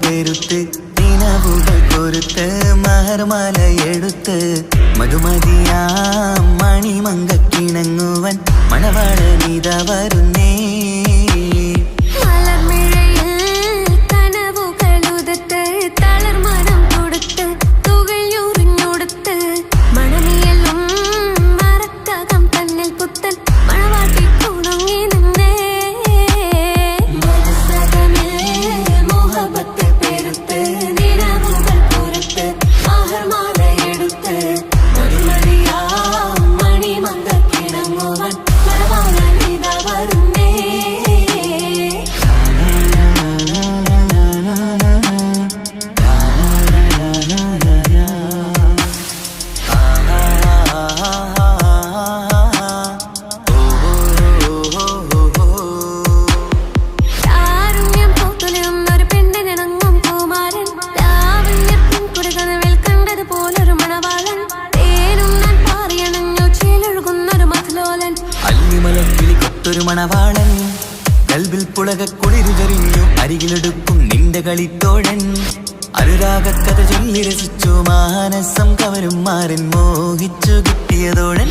പെരുത്ത് ദിനവുകൾ കൊരുത്ത് മഹർമാല എടുത്ത് മധുമതിയാം മണിമങ്കക്കിണങ്ങുവൻ മണവാളനിത വരുന്നേ. മണവാളൻ കൽവിൽ പുളകക്കുളിരു ചൊരിഞ്ഞു അരികിലെടുക്കും നിന്റെ കളിത്തോഴൻ അനുരാഗക്കഥ ചൊല്ലി രസിച്ചു മാനസം കവരും മാരൻ മോഹിച്ചു കിട്ടിയതോഴൻ.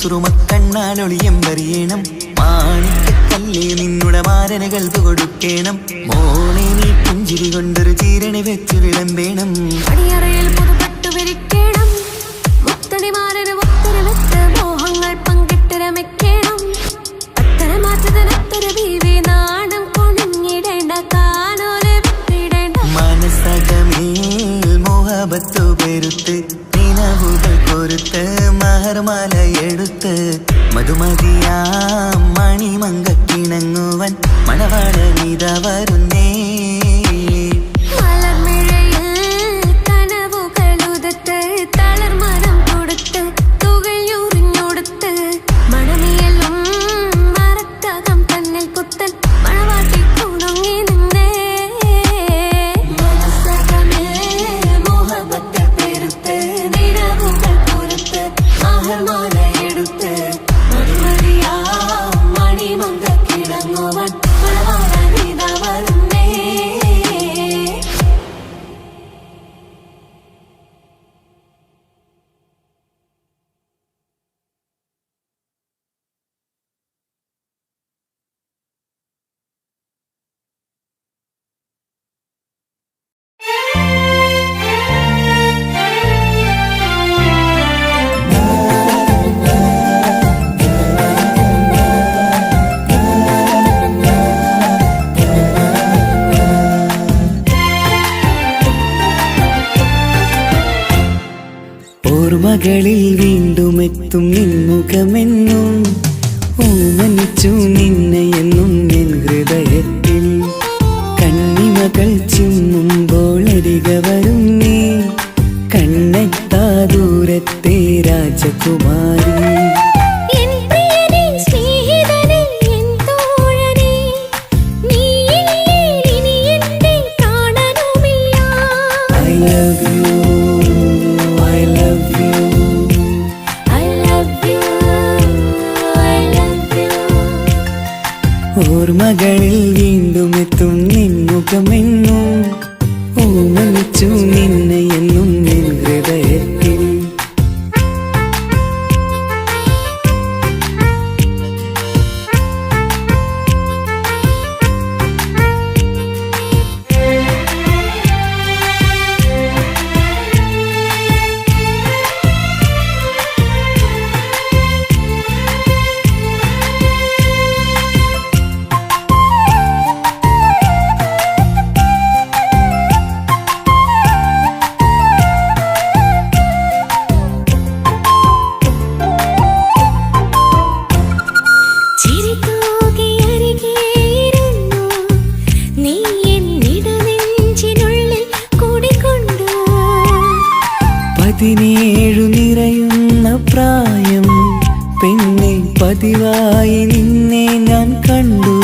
സുറുമക്കണ്ണാലൊളിയം വരിയണം മാണിക്കക്കല്ലേ നിന്നുടെ മാരന് കൽപ്പ് കൊടുക്കണം മോനെ നീ പുഞ്ചിരി കൊണ്ടൊരു ചീരണി വെച്ച് വിളമ്പേണം. മോഹങ്ങൾ പങ്കിട്ട് രമിക്കണം മനസ്സകമേൽ മോഹബത്തു പെരുത്ത് ദിനവുകൾ കൊരുത്ത് മഹർമാല എടുത്ത് മധുമതിയാം മണിമങ്കക്കിണങ്ങുവൻ മണവാളനിത വരുന്നേ. ഓർമ്മകളിൽ വീണ്ടും എത്തും നിൻമുഖമെന്നും ഓമനിച്ചു നിന്നെയെന്നും എൻ ഹൃദയത്തിൽ കണ്ണിമകൾ ചിമ്മുമ്പോൾ അരിക വരും നീ കണ്ണെത്താ ദൂരത്തെ രാജകുമാരി. ഓർമ്മകളിൽ വീണ്ടും എത്തും നിൻമുഖമെന്നും ഓമനിച്ചു നിന്നെയെന്നും എൻ ഹൃദയത്തിൽ പതിവായി നിന്നെ ഞാൻ കണ്ടു.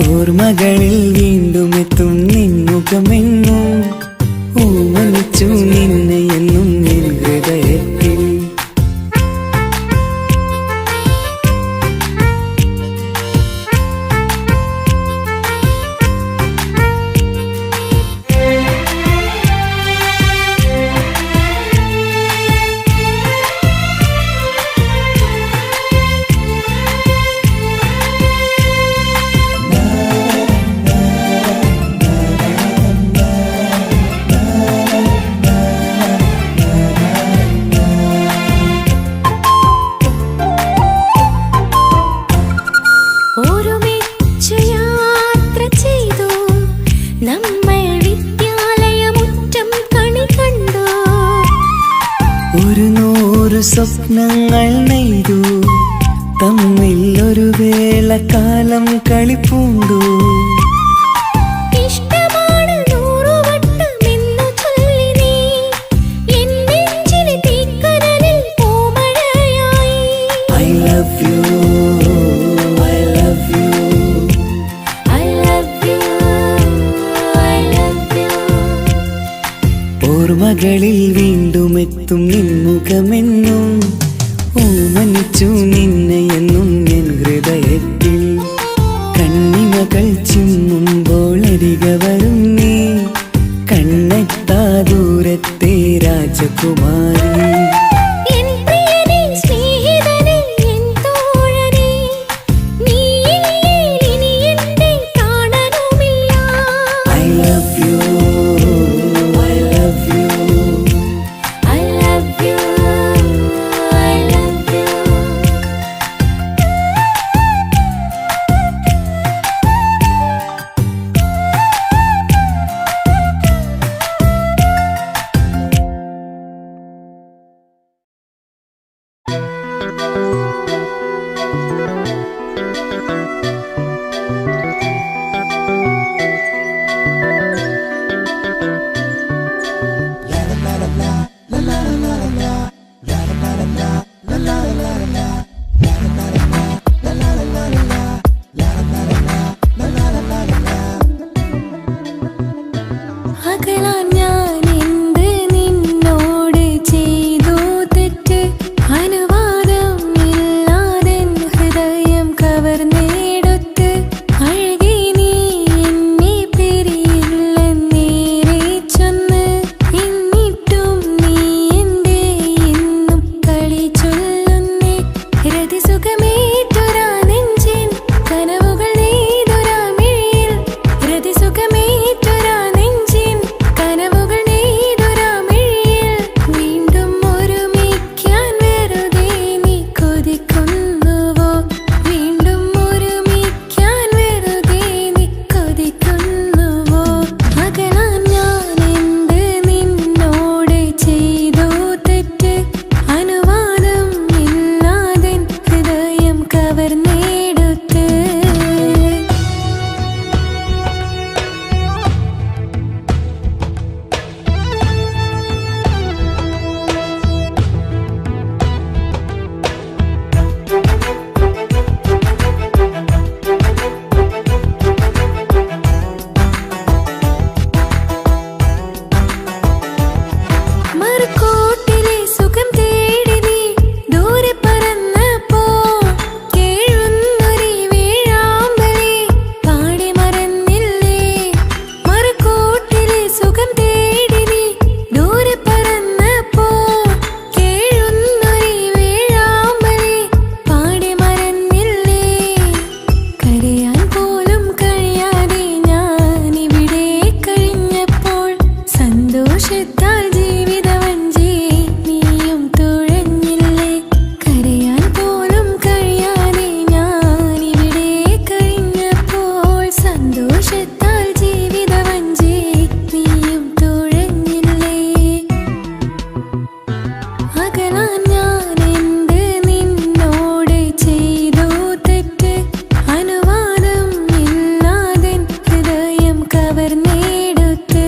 ഓർമ്മകളിൽ വീണ്ടും എത്തും നിൻമുഖമെന്നും ഓമനിച്ചു നിന്നെ എന്നും നിൻ ഹൃദയത്തിൽ. ഒരു നൂറ് സ്വപ്നങ്ങൾ നെയ്തു തമ്മിൽ ഒരു വേള കാലം കളിപ്പൂണ്ടു. ഓർമ്മകളിൽ വീണ്ടും എത്തും നിൻമുഖമെന്നും ഓമനിച്ചു നിന്നെ എന്നും എൻ ഹൃദയത്തിൽ. കണ്ണിമകൾ ചിമ്മുമ്പോൾ അരികെ വരും നീ, കണ്ണെത്താ ദൂരത്തെ രാജകുമാരി. അനുവാദം തളരാൻ ഞാൻ എന്ത് നിന്നോട് ചെയ്തു തെറ്റ് അനുവാദം ഇല്ലാതെ ഹൃദയം കവർന്നെടുത്ത്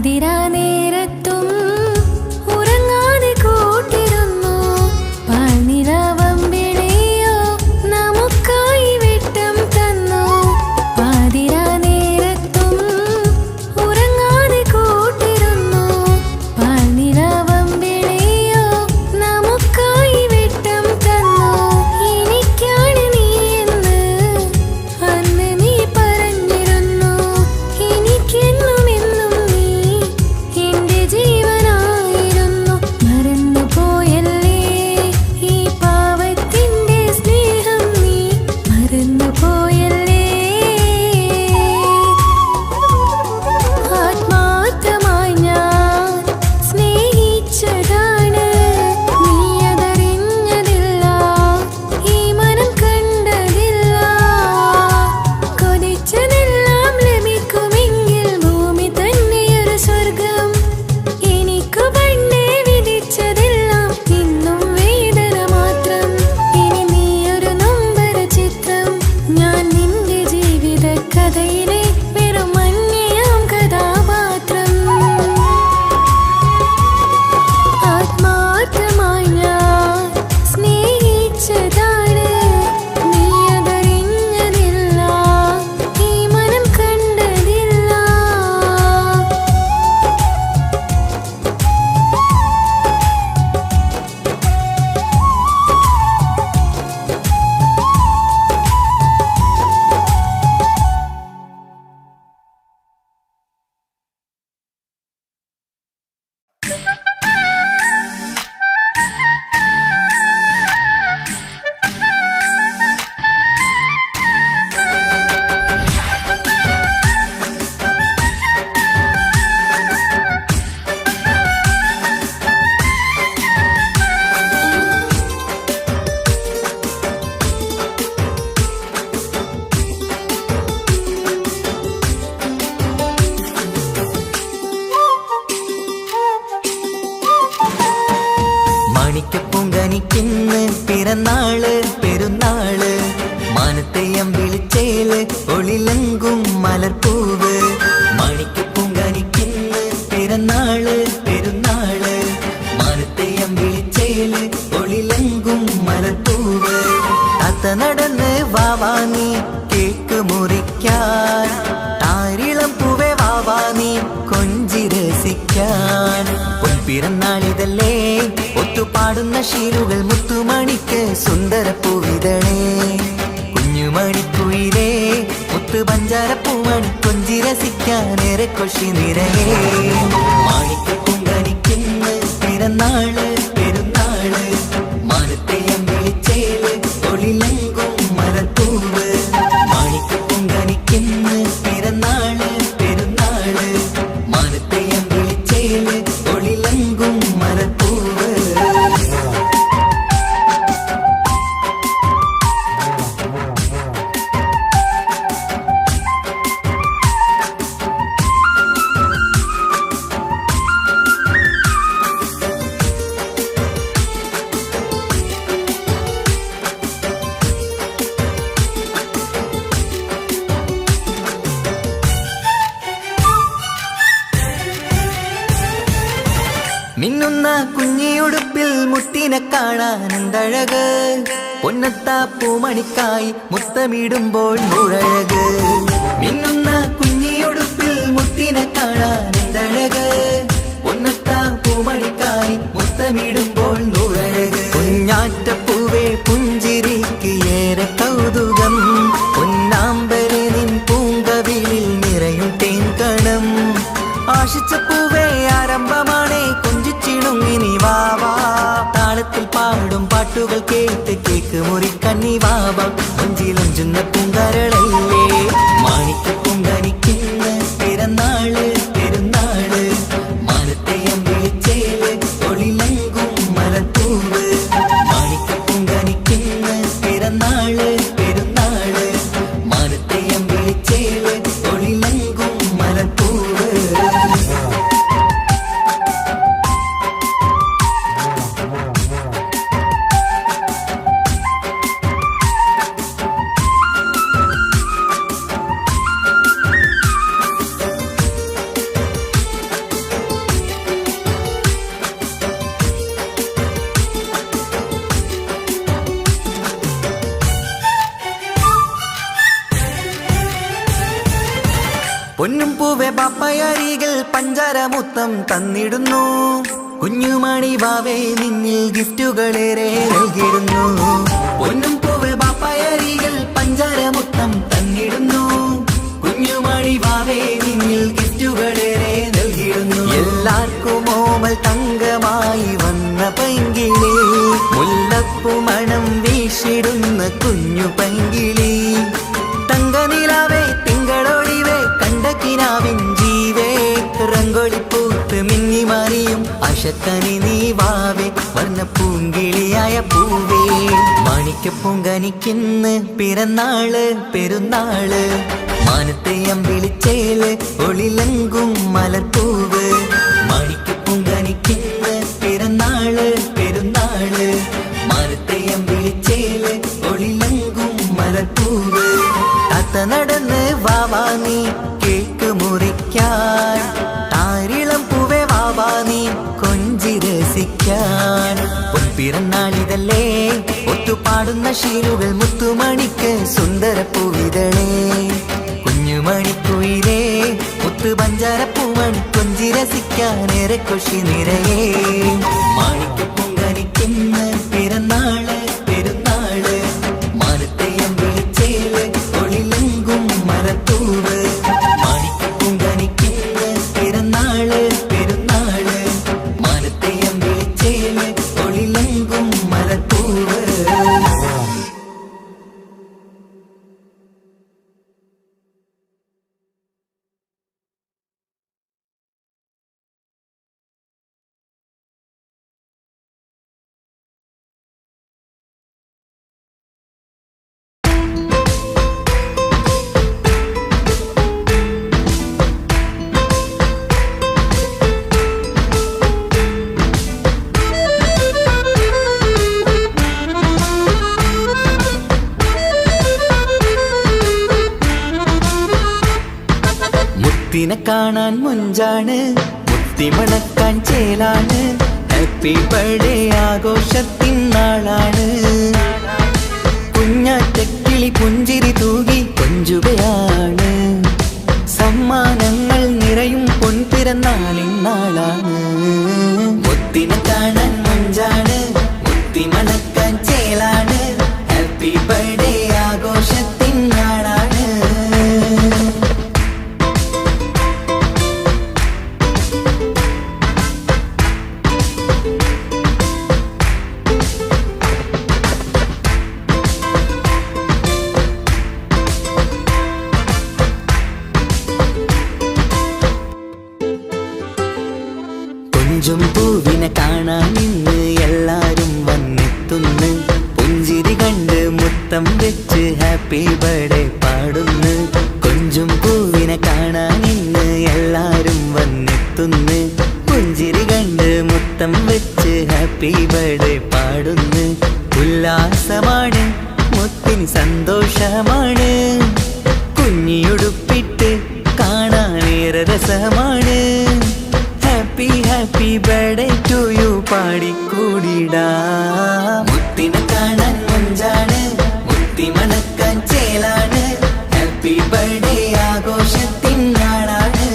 പാതിരാ നേരത്തും ഉറങ്ങാതെ കൂട്ടിരുന്നു പാൽനിലാവമ്പിളിയോ നമുക്കായി വെട്ടം തന്നു പാതിരാ നേരത്തും ഉറങ്ങാതെ കൂട്ടിരുന്നു പാൽനിലാവമ്പിളിയോ നമുക്കായി വെട്ടം തന്നു എനിക്കാണ് നീ എന്ന് അന്ന് നീ പറഞ്ഞിരുന്നു എനിക്കെന്നും എന്നും നീ എന്റെ ജീവനായിരുന്നു മറന്നു പോയല്ലേ ഈ പാവത്തിന്റെ സ്നേഹം നീ മറന്നു പോയല്ലേ ആത്മാർത്ഥമായി ഞാൻ സ്നേഹിച്ചതാണ് നീ അതറിഞ്ഞതില്ല ഈ മനം കണ്ടതില്ല കൊതിച്ചതെല്ലാം ലഭിക്കുമെങ്കിൽ ഭൂമി തന്നെയൊരു സ്വർഗം എനിക്കു പണ്ടേ വിധിച്ചതെല്ലാം ഇന്നും വേദന മാത്രം ഇനി നീയൊരു നൊമ്പര ചിത്രം ഞാൻ നിന്റെ ജീവിത കഥയിലെ വെറും അന്യയാം കഥാപാത്രം ആത്മാർത്ഥമായി ഞാൻ സ്നേഹിച്ചതാണ് നീ അതറിഞ്ഞതില്ല ഈ മനം കണ്ടതില്ല മാണിക്കപ്പൂങ്കനിക്കിന്ന് പിറന്നാള് പെരുന്നാള് മാനത്തെയം വിളിച്ചേല് ഒളിലങ്കും മലർപ്പൂവ് മാണിക്കപ്പൂങ്കനിക്കിന്ന് പിറന്നാള് പെരുന്നാള് മാനത്തെയം വിളിച്ചേല് ഒളിലങ്കും മലർപ്പൂവ് താത്ത നടന്ന് വാവാ നീ കേക്ക് മുറിക്കാൻ താരിളം പൂവേ വാവാ നീ കൊഞ്ചി രസിക്കാൻ പിറന്നാളിതല്ലേ ഒത്തുപാടുന്ന ശീലുകൾ മുത്തുമണിക്ക് സുന്ദരപ്പൂവിതളേ കുഞ്ഞുമണിക്കുയിലേ മുത്തു പഞ്ചാരപ്പൂമണി കൊഞ്ചി രസിക്കാനേറെ കൊഷി നിറയേ മാണിക്കപ്പൂങ്കനിക്കിന്ന് പിറന്നാള് പെരുന്നാള് മാനത്തെയം വിളിച്ചേല് ഒളിലങ്കും മലർപ്പൂവ് മാണിക്കപ്പൂങ്കനിക്കിന്ന് പിറന്നാള് പെരുന്നാള് മാനത്തെയം വിളിച്ചേല് ഒളിലങ്കും മലർപ്പൂവ് മിന്നുന്ന കുഞ്ഞിയുടുപ്പിൽ മുത്തിനെ കാണാൻ എന്തഴക് പൊന്നത്താ പൂമണിക്കായി മുത്തമിടുമ്പോൾ മുഴഴക് മിന്നുന്ന കുഞ്ഞിയുടുപ്പിൽ മുത്തിനെ കാണാൻ എന്തഴക് പൊന്നത്താ പൂമണിക്കായി മുത്തമിടുമ്പോൾ മുഴഴക് കുഞ്ഞാറ്റപ്പൂവേ പുഞ്ചിരിക്ക് ഏറെ കൗതുകം പൊന്നാമ്പരെ നിൻ പൂങ്കവിളിൽ നിറയും തേൻകണം ആശിച്ച പൂവേ ആരംഭമാണേ കൊഞ്ചിച്ചിണുങ്ങിനി വാവാ താളത്തിൽ പാടും പാട്ടുകൾ കേട്ട് കേക്ക് മുറിക്കണ്ണി വാവാ കൊഞ്ചിലൊഞ്ചുന്ന പൂങ്കരളല്ലേ മാണിക്കപ്പൂങ്കനിക്കിന്ന് പിറന്നാള് പെരുന്നാള് മാനത്തെയം വിളിച്ചേല് ഒളിലങ്കും മലർപ്പൂവ് മാണിക്കപ്പൂങ്കനിക്കിന്ന് പിറന്നാള് പെരുന്നാള് മാനത്തെയം വിളിച്ചേല് ഒളിലങ്കും മലർപ്പൂവ് പൊന്നും പൂവെ പാപ്പയരികൾ പഞ്ചാരമുത്തം തന്നിടുന്നു. കുഞ്ഞുമണി വാവേ നിന്നിൽ ഗിഫ്റ്റുകളേറെ നൽകിടുന്നു. പൊന്നും പൂവെ പാപ്പയരികൾ പഞ്ചാരമുത്തം തന്നിടുന്നു. കുഞ്ഞുമണി വാവേ നിന്നിൽ ഗിഫ്റ്റുകളേറെ നൽകിടുന്നു. എല്ലാവർക്കും ഓമൽ തങ്കമായി വന്ന പൈങ്കിളി, മുല്ലപ്പൂ മണം വീശിടുന്ന കുഞ്ഞു പൈങ്കിളി. തങ്കനിലാവേ തിങ്കളൊളിവേ കണ്ടക്കിനാവിൻ ജീവേ, റംഗോളിപ്പൂത്ത് മിന്നി മാറിയും അശക്കനി നീ വാവേ, വർണ്ണ പൂങ്കിളിയായ പൂവേ. മാണിക്കപ്പൂങ്കനിക്കിന്ന് പിറന്നാള് പെരുന്നാള്, മാനത്തെ അമ്പിളിച്ചേല് ഒളിലങ്കും മലർപ്പൂവ്. മാണിക്കപ്പൂങ്കനിക്കിന്ന് പിറന്നാള് പെരുന്നാള്, മാനത്തെ അമ്പിളിച്ചേല് ഒളിലങ്കും മലർപ്പൂവ്. താത്ത നടന്ന് വാവാ നീ കേക്ക് മുറിക്കാൻ, താരിളം പൂവേ വാവാ നീ കൊഞ്ചി രസിക്കാൻ. പൊൻപിറന്നാളിതല്ലേ ഒത്തുപാടുന്ന ശീലുകൾ മുത്തുമണിക്ക് സുന്ദര പൂവിതളേ. കുഞ്ഞുമണിക്കുയിലേ മുത്തു പഞ്ചാരപ്പൂമണി കൊഞ്ചി രസിക്കാനേറെ കൊഷി നിറയേ. മാണിക്കപ്പൂങ്കനിക്കിന്ന് പിറന്നാള് പെരുന്നാള്, മാനത്തെ അമ്പിളിച്ചേല് ഒളിലങ്കും മലർപ്പൂവ്. മാണിക്കപ്പൂങ്കനിക്കിന്ന് പിറന്നാള് പെരുന്നാള്, മാനത്തെ അമ്പിളിച്ചേല് ഒളിലങ്കും മലർപ്പൂവ്. മുത്തിനെ കാണാൻ മുഞ്ചാണ്, മുത്തിമണക്കാൻ ചേലാണ്, ഹാപ്പി ബർത്ത്ഡേ ആഘോഷത്തിൻ നാളാണ്. കുഞ്ഞാറ്റക്കിളി പുഞ്ചിരി തൂകി കൊഞ്ചുകയാണ്, സമ്മാനങ്ങൾ നിറയും പൊൻപിറന്നാളിൻ നാളാണ്. മുത്തിനെ കാണാൻ മുഞ്ചാണ്, മുത്തിമണക്കാൻ ചേലാണ്, ഹാപ്പി ബർത്ത്ഡേ ആഘോഷത്തിൻ നാളാണ്. കൊഞ്ചും പൂവിനെ കാണാൻ ഇന്ന് എല്ലാരും വന്നെത്തുന്നു. പുഞ്ചിരി കണ്ട് മുത്തം വെച്ച് ഹാപ്പി ബർത്ത്ഡേ പാടുന്നു. കൊഞ്ചും പൂവിനെ കാണാൻ ഇന്ന് എല്ലാരും വന്നെത്തുന്നു. പുഞ്ചിരി കണ്ട് മുത്തം വെച്ച് ഹാപ്പി ബർത്ത്ഡേ പാടുന്നു. ഉല്ലാസമാണ് മുത്തിന് സന്തോഷമാണ്, കുഞ്ഞിയുടുപ്പിട്ട് കാണാനേറെ രസമാണ്. Happy happy birthday to you പാടിക്കൂടിടാ. മുത്തിനെ കാണാൻ മുഞ്ചാണ്, മുത്തി മണക്കാൻ ചേലാണ്, ഹാപ്പി ബർത്ത്ഡേ ആഘോഷത്തിൻ നാളാണ്.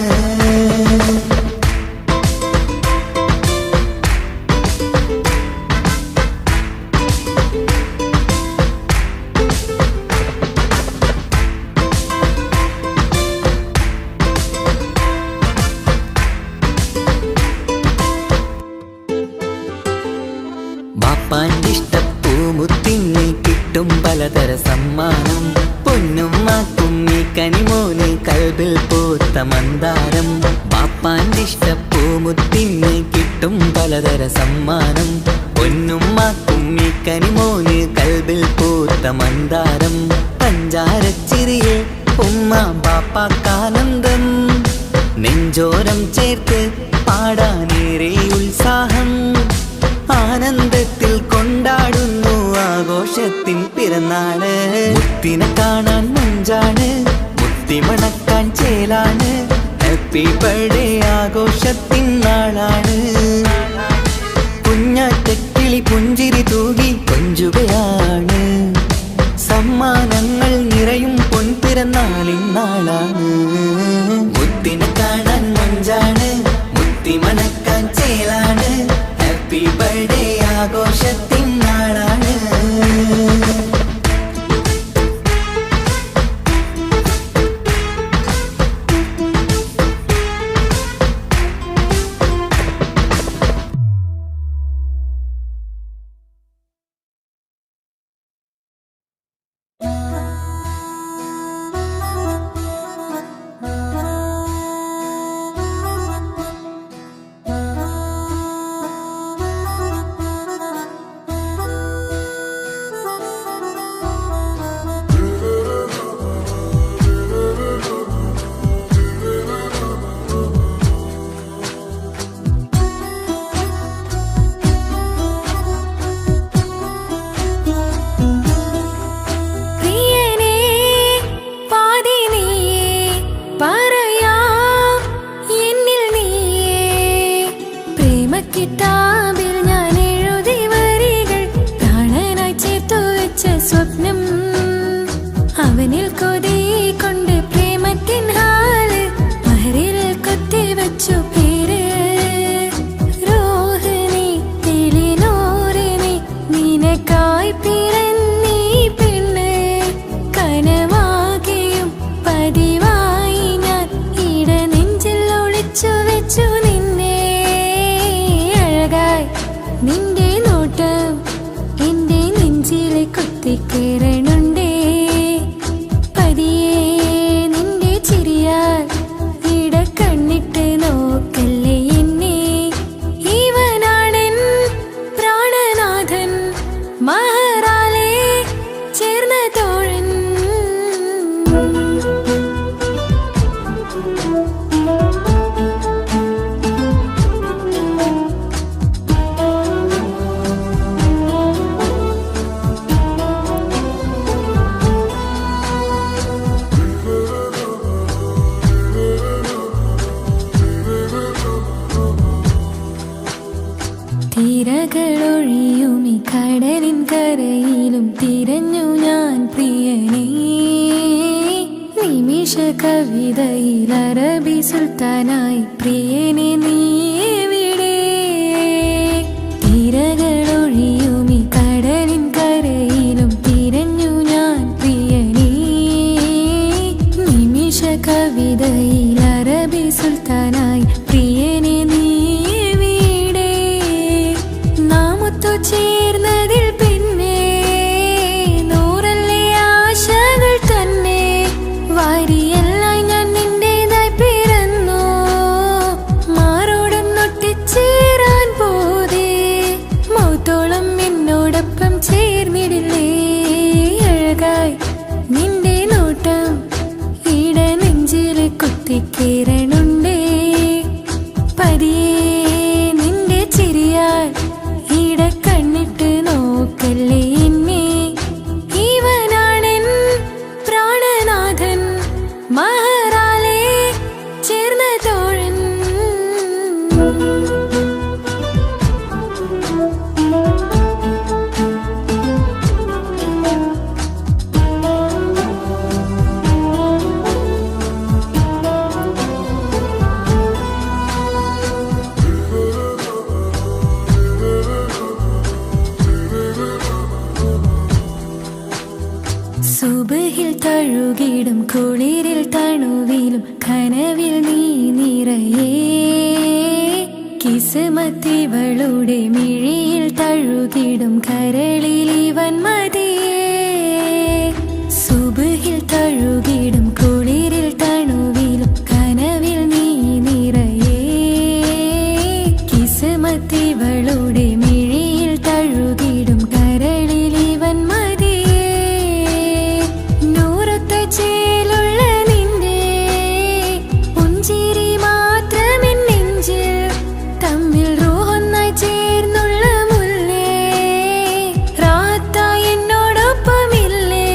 ബാപ്പാന്റെ ഇഷ്ടപ്പൂമുത്തിന് കിട്ടും പലതര സമ്മാനം. പൊന്നുമ്മാക്കും ഈ കനിമോന് കൽബിൽ പൂത്ത മന്ദാരം. ബാപ്പാന്റെ ഇഷ്ടപ്പൂമുത്തിന് കിട്ടും പലതര സമ്മാനം. പൊന്നുമ്മാക്കും ഈ കനിമോന് കൽബിൽ പൂത്ത മന്ദാരം. പഞ്ചാരച്ചിരിയെ ഉമ്മ ബാപ്പാക്കാനന്ദം, നെഞ്ചോരം ചേർത്ത് പാടാനേറെ ഉത്സാഹം. ആനന്ദത്തിൽ കൊണ്ടാടുന്നു ആഘോഷത്തിൻ പിറന്നാള്. മുത്തിനെ കാണാൻ മുഞ്ചാണ്, മുത്തി മണക്കാൻ ചേലാണ്, ഹാപ്പി ബർത്ത്ഡേ ആഘോഷത്തിൻ നാളാണ്. കുഞ്ഞാറ്റക്കിളി പുഞ്ചിരി തൂകി കൊഞ്ചുകയാണ്, സമ്മാനങ്ങൾ നിറയും പൊൻപിറന്നാളിൻ നാളാണ്. ആഘോഷത്തിൻ നാളാണ്. കിതാബിൽ ഞാൻ എഴുതി വരികൾ പ്രാണനായി ചേർത്തു വെച്ച സ്വപ്നം അവനിൽ കൊതി കൊണ്ട് പ്രേമത്തിൻ ഹാല് മഹറിൽ കൊത്തി വെച്ചു പേര് റോഹിണി തെളിനൂറിനി നിനക്കായി പിറന്നീ പെണ്ണ് കനവാകെയും പതിവായി ഞാൻ ഇട നെഞ്ചിൽ ഒളിച്ചു വെച്ചു നിന്റെ നോട്ടം എന്റെ നെഞ്ചിലെ കുത്തിക്കേറണുണ്ടേ പതിയെ നിന്റെ ചിരിയാൽ ഇട കണ്ണിട്ട് നോക്കല്ലേ എന്നെ ഇവനാണെൻ പ്രാണനാഥൻ മഹറാലെ ചേർന്ന തോഴൻ തിരകളൊഴിയുമി കടലിൻ കരയിലും തിരഞ്ഞു ഞാൻ പ്രിയനേ നിമിഷ കവിതയിൽ അറബി സുൽത്താനായി പ്രിയനെ നീ എവിടെ തിരകളൊഴിയുമി കടലിൻ കരയിലും തിരഞ്ഞു ഞാൻ പ്രിയനേ നിമിഷ കവിതയിൽ അറബി സുൽത്താനായി പ്രിയനെ നീ ചേർന്നതിൽ പിന്നെ നൂറല്ലേ ആശകൾ തന്നെ വാരിയെല്ലാം ഞാൻ നിന്റേതായി പിറന്നു മാറോടൊന്നൊട്ടിച്ചേരാൻ പോതേ മൗത്തോളം എന്നോടൊപ്പം ചേർന്നിടില്ലേ അഴകായി നിന്റെ നോട്ടം ഇട നെഞ്ചിലെ കുത്തിക്കേറണുണ്ടേ പതിയെ നിന്റെ ചിരിയാൽ ഇട കണ്ണിട്ട് നോക്കല്ലേ എന്നെ ഇവനാണെൻ പ്രാണനാഥൻ മഹറാലെ ചേർന്ന തോഴൻ സുബഹിൽ തഴുകിടും കുളിരിൽ തണുവിലും കനവിൽ നീ നിറയേ കിസ്മത്തിവളുടെ മിഴിയിൽ തഴുകിടും കരളിൽ ഇവൻ മതിയേ സുബഹിൽ തഴുകിടും കുളിരിൽ തണുവിലും കനവിൽ നീ നിറയേ കിസ്മത്തിവളുടെ മിഴിയിൽ തഴുകിടും കരളിൽ ഇവൻ മതിയേ ചേലുള്ള നിന്റെ പുഞ്ചിരി മാത്രമെൻ നെഞ്ചിൽ തമ്മിൽ റൂഹൊന്നായി ചേർന്നുള്ള മുല്ലേ റാത്തായി എന്നോടൊപ്പമില്ലേ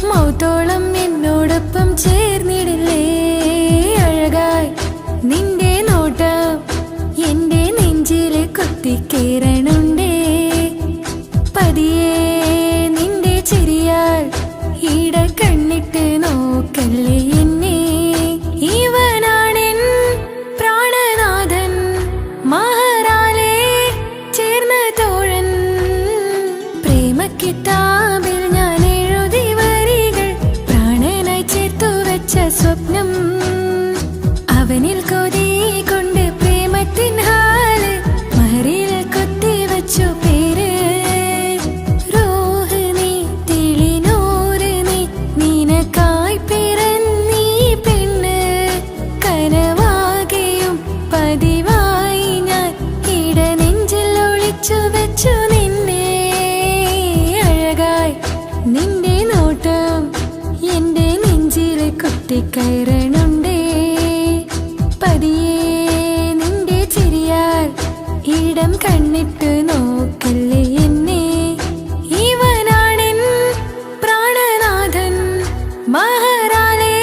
മൗത്തോളം എന്നോടൊപ്പം ചേർന്നിടില്ലേ അഴകായി നിന്റെ നോട്ടം എന്റെ നെഞ്ചിലെ കുത്തിക്കേറണുണ്ടേ പതിയെ നിന്റെ ചിരിയാൽ ഇട കണ്ണിട്ട് നോക്കല്ലേ എന്നെ ഇവനാണെൻ പ്രാണനാഥൻ മഹറാലെ ചേർന്ന തോഴൻ പ്രേമക്കിതാബിൽ ഞാൻ എഴുതി വരികൾ പ്രാണനായി ചേർത്തു വെച്ച സ്വപ്നം അവനിൽ കൊതി കൊണ്ട് പ്രേമത്തിൻ ഹാല് മഹറിൽ കൊത്തി വച്ചു പേര് റോഹ് നീ തെളിനൂറ് നീ നിനക്കായി പിറന്നീ പെണ്ണ് കനവാകെയും പതിവായി ഞാൻ ഇടനെഞ്ചിൽ ഒളിച്ചു വെച്ചു നിന്നെ അഴകായി നിന്റെ നോട്ടം എന്റെ നെഞ്ചിൽ കുത്തിക്കയറണുണ്ടേ പതിയെ നിന്റെ ചിരിയാൽ ഇടം കണ്ണിട്ട് നോക്കല്ലേ എന്നെ ഇവനാണെൻ പ്രാണനാഥൻ മഹറാലെ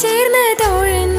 ചേർന്ന തോഴൻ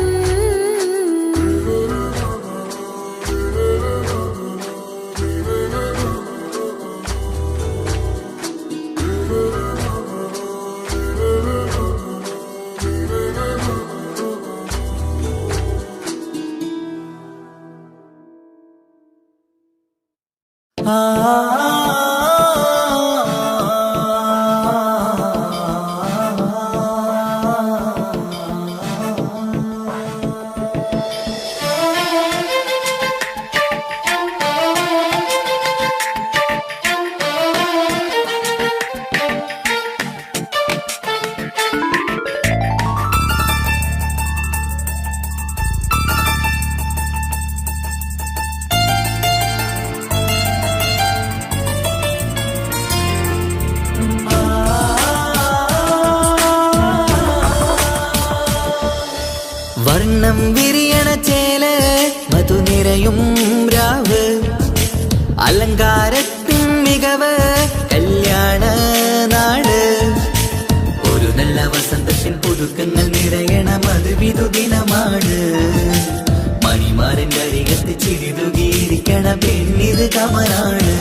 വർണ്ണം വിരിയണ ചേല് മധു നിറയും രാവ് അലങ്കാരത്തിൻ മികവ് കല്യാണ നാട് ഒരു നല്ല വസന്തത്തിൻ പുതുക്കങ്ങൾ നിറയണ മധുവിധു ദിനമാണ് മണിമാരന്റെ അരികത്ത് ചിരിതുകിയിരിക്കണ പെണ്ണിത് കമലാണ്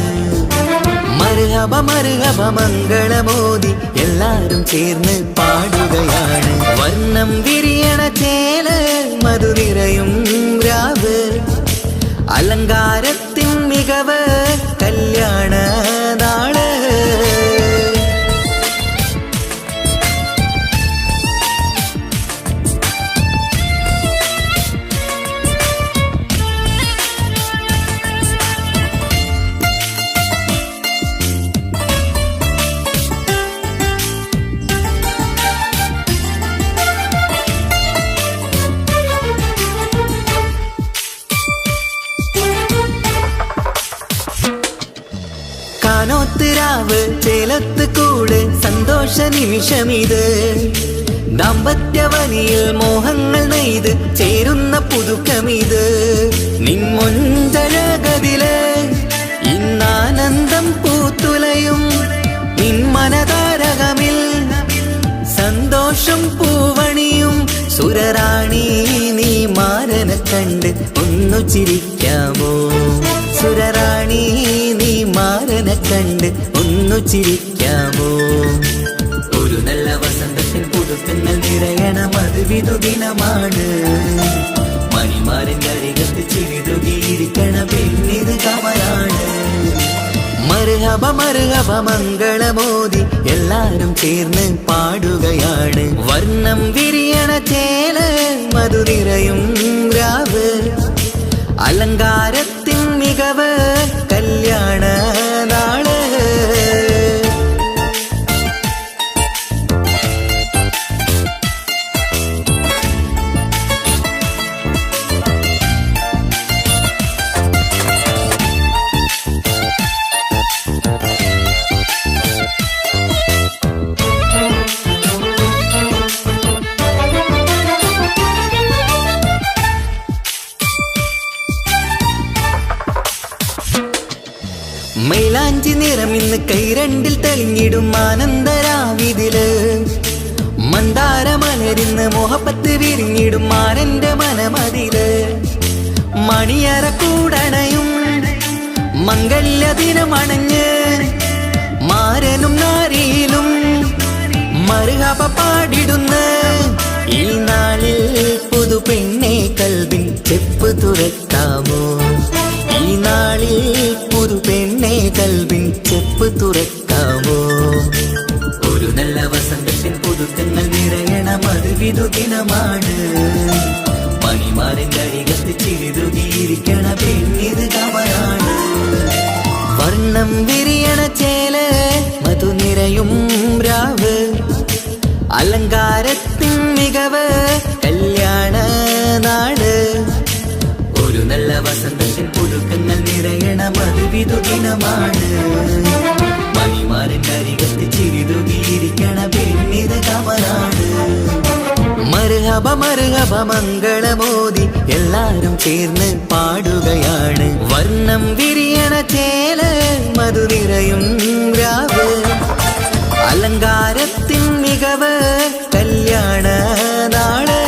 മർഹബ മർഹബ മംഗളമോദി എല്ലാരും ചേർന്ന് പാടുകയാണ് വർണ്ണം വിരിയണ ചേല് മധു നിറയും രാവ് അലങ്കാരത്തിൻ മികവ് കല്യാണ നാള് കാനോത്തിരാവ് ചേലത്ത് കൂട് സന്തോഷ നിമിഷമിത് ദാമ്പത്യവനിയിൽ മോഹങ്ങൾ നെയ്ത് ചേരുന്ന പുതുക്കമിത് നിൻമൊഞ്ചഴകതില് ഇന്നാനന്ദം പൂത്തുലയും നിൻ മനതാരകമിൽ സന്തോഷം പൂവണിയും സുരറാണി നീ മാരനെ കണ്ട് ഒന്നു ചിരിക്കാമോ സുരറാണി നീ മാരനെ കണ്ട് ഒന്നു ചിരിക്കാമോ ഒരു നല്ല വസന്തത്തിൽ പുതുക്കങ്ങൾ നിറയണ മധുവിധു ദിനമാണ് മണിമാരന്റെ അരികത്ത് ചിരിതുകിയിരിക്കണ പെണ്ണിത് കമലാണ് മർഹബ മർഹബ മംഗളമോദി എല്ലാരും ചേർന്ന് പാടുകയാണ് വർണ്ണം വിരിയണ ചേല് മധു നിറയും രാവ് അലങ്കാരത്തിൻ മികവ് കല്യാണ നാള് മൈലാഞ്ചി നിറമിന്ന് കൈരണ്ടിൽ തെളിഞ്ഞിടും ആനന്ദരാവിതില് മന്ദാരമലരിന്ന് മോഹപ്പത്ത് വിരിഞ്ഞിടും മാരന്റെ മനമതില് മണിയറ കൂടണയും മംഗല്യ ദിനമണഞ്ഞ് മാരനും നാരിയിലും മർഹബ പാടിടുന്ന ഈ നാളിൽ പുതു പെണ്ണെ കൽവിൻ ചെപ്പ് തുറക്കാമോ ഈ നാളിൽ പുതു പെണ്ണെ കൽവിൻ ചെപ്പ് തുറക്കാമോ? ഒരു നല്ല വസന്തത്തിൻ പുതുക്കങ്ങൾ നിറയണ മധുവിധു ദിനമാണ്. മണിമാറിന്റെ അരികത്ത് ചിരിതുകിയിരിക്കണ പെണ്ണിത് കമലാണ്. വർണ്ണം വിരിയണ ചേല മധു നിറയും രാവ്, അലങ്കാരത്തിൻ മികവ് കല്യാണ നാട്. ഒരു നല്ല വസന്തത്തിൻ പുതുക്കങ്ങൾ നിറയണ മധുവിധു ദിനമാണ്. മണിമാറിന്റെ അരികത്ത് ചിരിതുകിയിരിക്കണ പെണ്ണിത് കമലാണ്. മർഹബ മർഹബ മംഗളമോദി എല്ലാരും ചേർന്ന് പാടുകയാണ്. വർണ്ണം വിരിയണ ചേല മധു നിറയും രാവ്, അലങ്കാരത്തിൻ മികവ് കല്യാണ നാട്.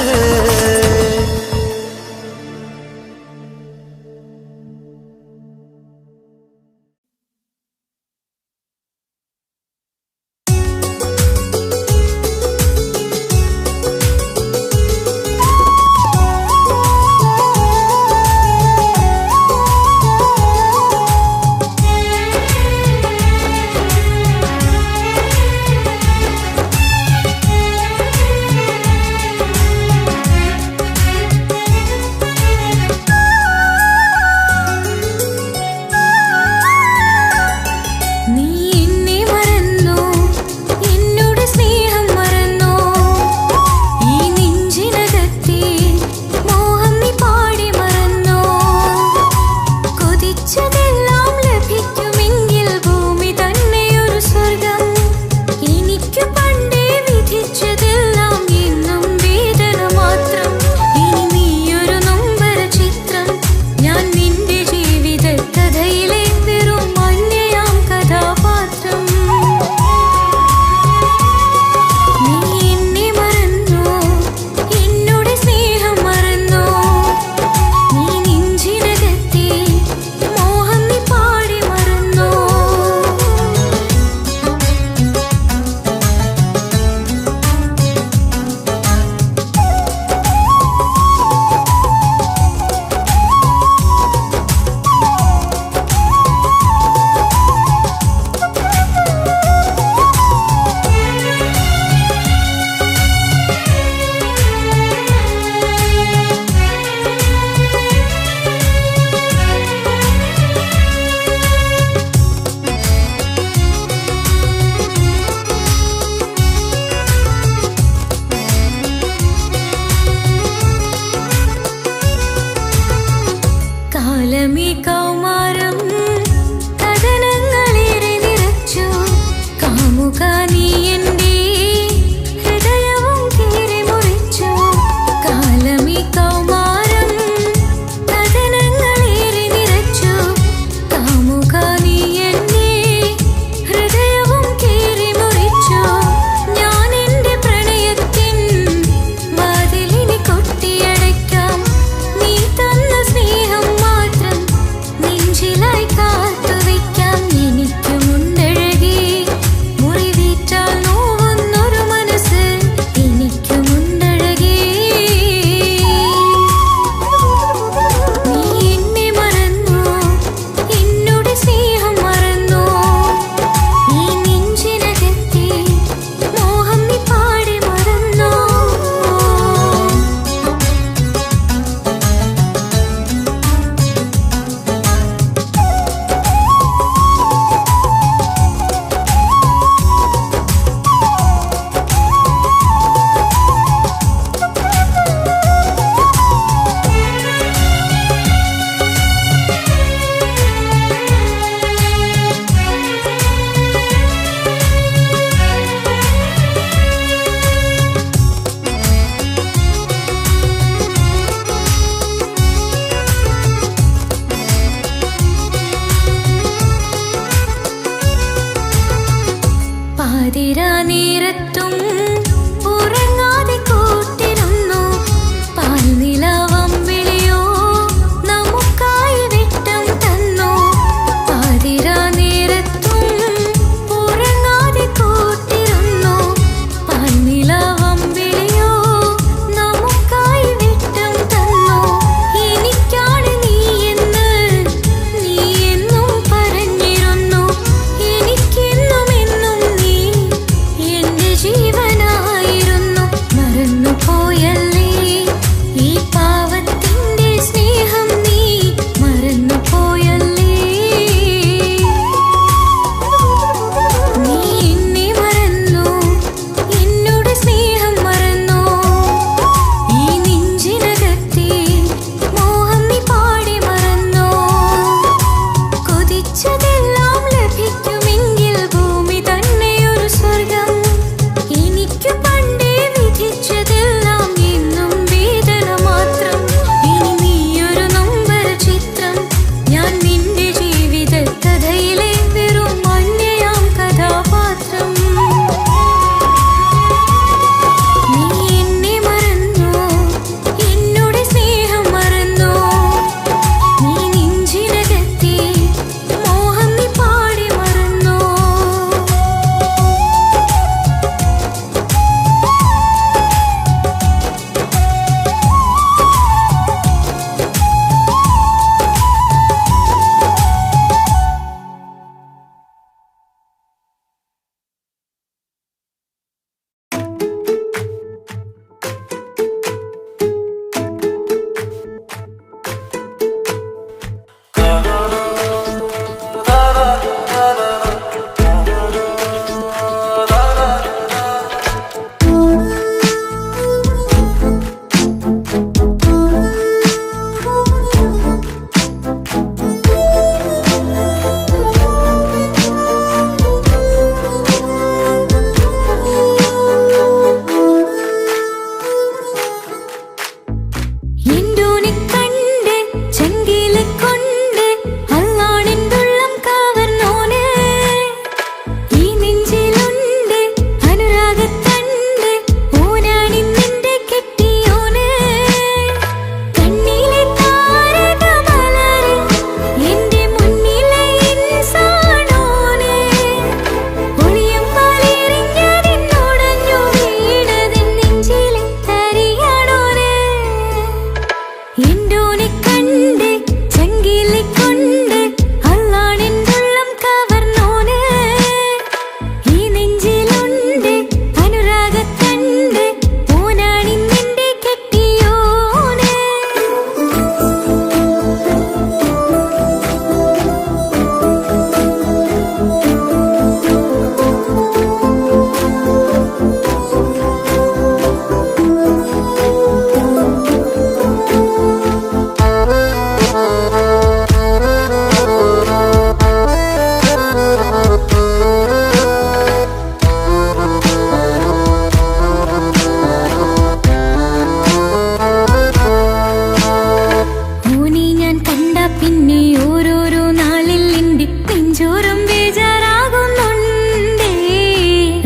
ബേജാറാകുന്നുണ്ടേ.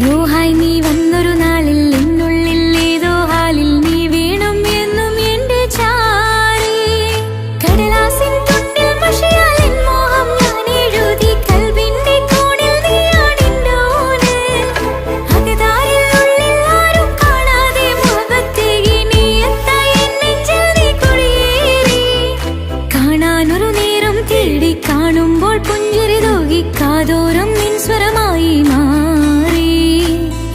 റൂഹായി നീ വന്നൊരു നാളിൽ എന്നുള്ളിൽ ഏതോ ഹാലിൽ നീ വീണും എന്നും എന്റെ ചാരി. കടലാസിൻ തുണ്ടിൽ മഷിയാൽ എൻ മോഹം ഞാൻ എഴുതി കൽവിന്റെ കോണിൽ നീയാണെന്നോന്. അകതാരിൽ ഉള്ളിൽ ആരും കാണാതെ മുഖത്തേകി നീ എത്തായി എൻ നെഞ്ചിൽ നീ കുടിയേറി. കാണാനൊരു നേരം തേടി കാണുമ്പോൾ പുഞ്ചിരി തൂകി കാതോരം നിൻ സ്വരമായി മാറി.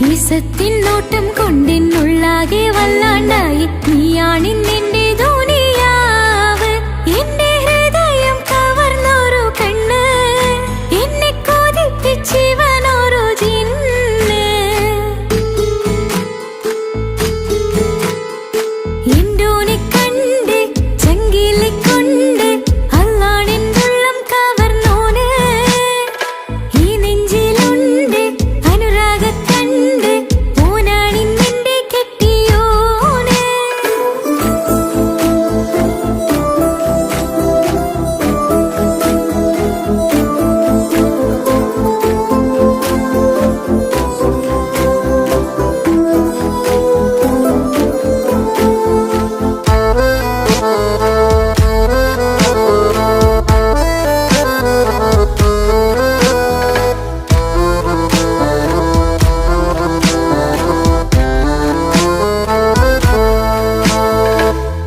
ഈസത്തിൻ നോട്ടം കൊണ്ടെന്നുള്ളാകെ വല്ലാണ്ടായി നീയാണിന്നെന്റെ ദുനിയാവ്. എന്റെ ഹൃദയം കവർന്നൊരു കണ്ണ് എന്നെ കൊതിപ്പിച്ചിവനൊരു ജിന്ന്. എന്തോനെ കണ്ട് ചങ്കിലെ കൊണ്ട് അല്ലാണെന്നുള്ളം കവർന്നോന്. ഈ നെഞ്ചിലുണ്ട് അനുരാഗത്തണ്ട് ഓനാണിന്നെന്റെ കെട്ടിയോന്.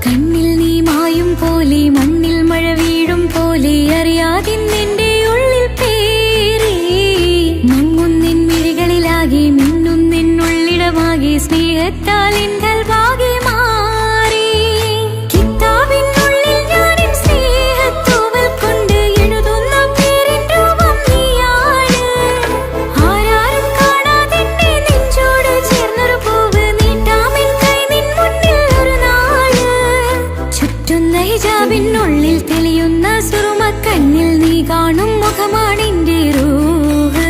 കണ്ണിൽ നീ മായും പോലെ മണ്ണിൽ മഴ വീഴും പോലെ അറിയാതിന്നെന്റെ ഉള്ളിൽ പേറി. മങ്ങുന്നിൻ മിഴികളിലാകെ മിന്നുന്നിനുള്ളിടമാകെ സ്നേഹത്താൽ എൻ കൽവാകെ മാറി. കിതാബിനുള്ളിൽ ഞാനെൻ സ്നേഹത്തൂവൽ കൊണ്ട് എഴുതുന്ന പേരിൻ രൂപം നീയാണ്. ആരാരും കാണാതെന്നെ നെഞ്ചോട് ചേർന്നൊരു പൂവ് നീട്ടാമെൻ കൈ നിൻ മുന്നിൽ ഒരു നാള്. ചുറ്റുന്ന ഹിജാബിനുള്ളിൽ തെളിയുന്ന സുറുമ കണ്ണിൽ നീ കാണും മുഖമാണെന്റെ റൂഹ്.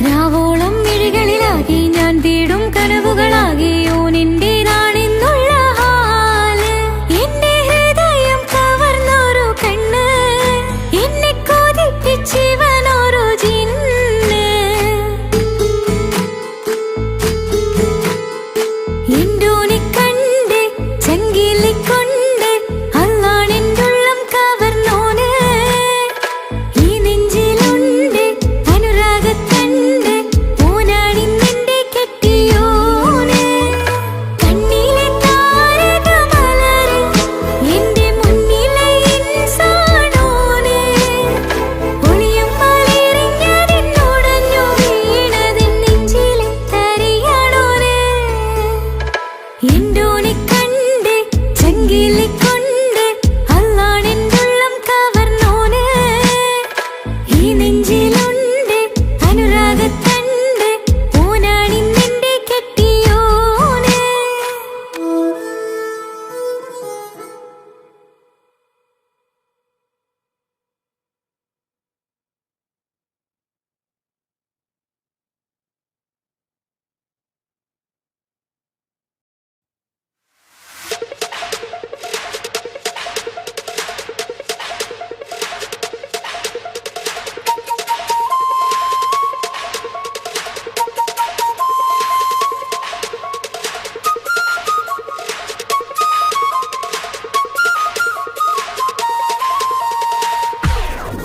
രാവോളം മിഴികളിലാകെ ഞാൻ തേടും കനവുകളാകെ ഓനെന്റേതാണെന്നുള്ള ഹാല്. എന്റെ ഹൃദയം കവർന്നൊരു കണ്ണ് എന്നെ കൊതിപ്പിച്ചിവനൊരു ജിന്ന്. എന്തോനെ കണ്ട് ചങ്കിലെ കൊണ്ട് അല്ലാണെന്നുള്ളം കവർന്നോന്. ഈ നെഞ്ചിലുണ്ട് അനുരാഗത്തണ്ട് ഓനാണിന്നെന്റെ കെട്ടിയോന്. കണ്ണിലെ താരകമലര് എന്റെ മുന്നിലെ ഇൻസാനോന്. ഒളിയും മലരിഞ്ഞതെന്നുടഞ്ഞു വീണതെൻ നെഞ്ചിലെ തരിയാണോന്. എന്തോനെ കണ്ട് ചങ്കിലെ കൊണ്ട് അല്ലാണെന്നുള്ളം കവർന്നോന്. ഈ നെഞ്ചിലുണ്ട് അനുരാഗത്തണ്ട് ഓനാണിന്നെന്റെ കെട്ടിയോന്.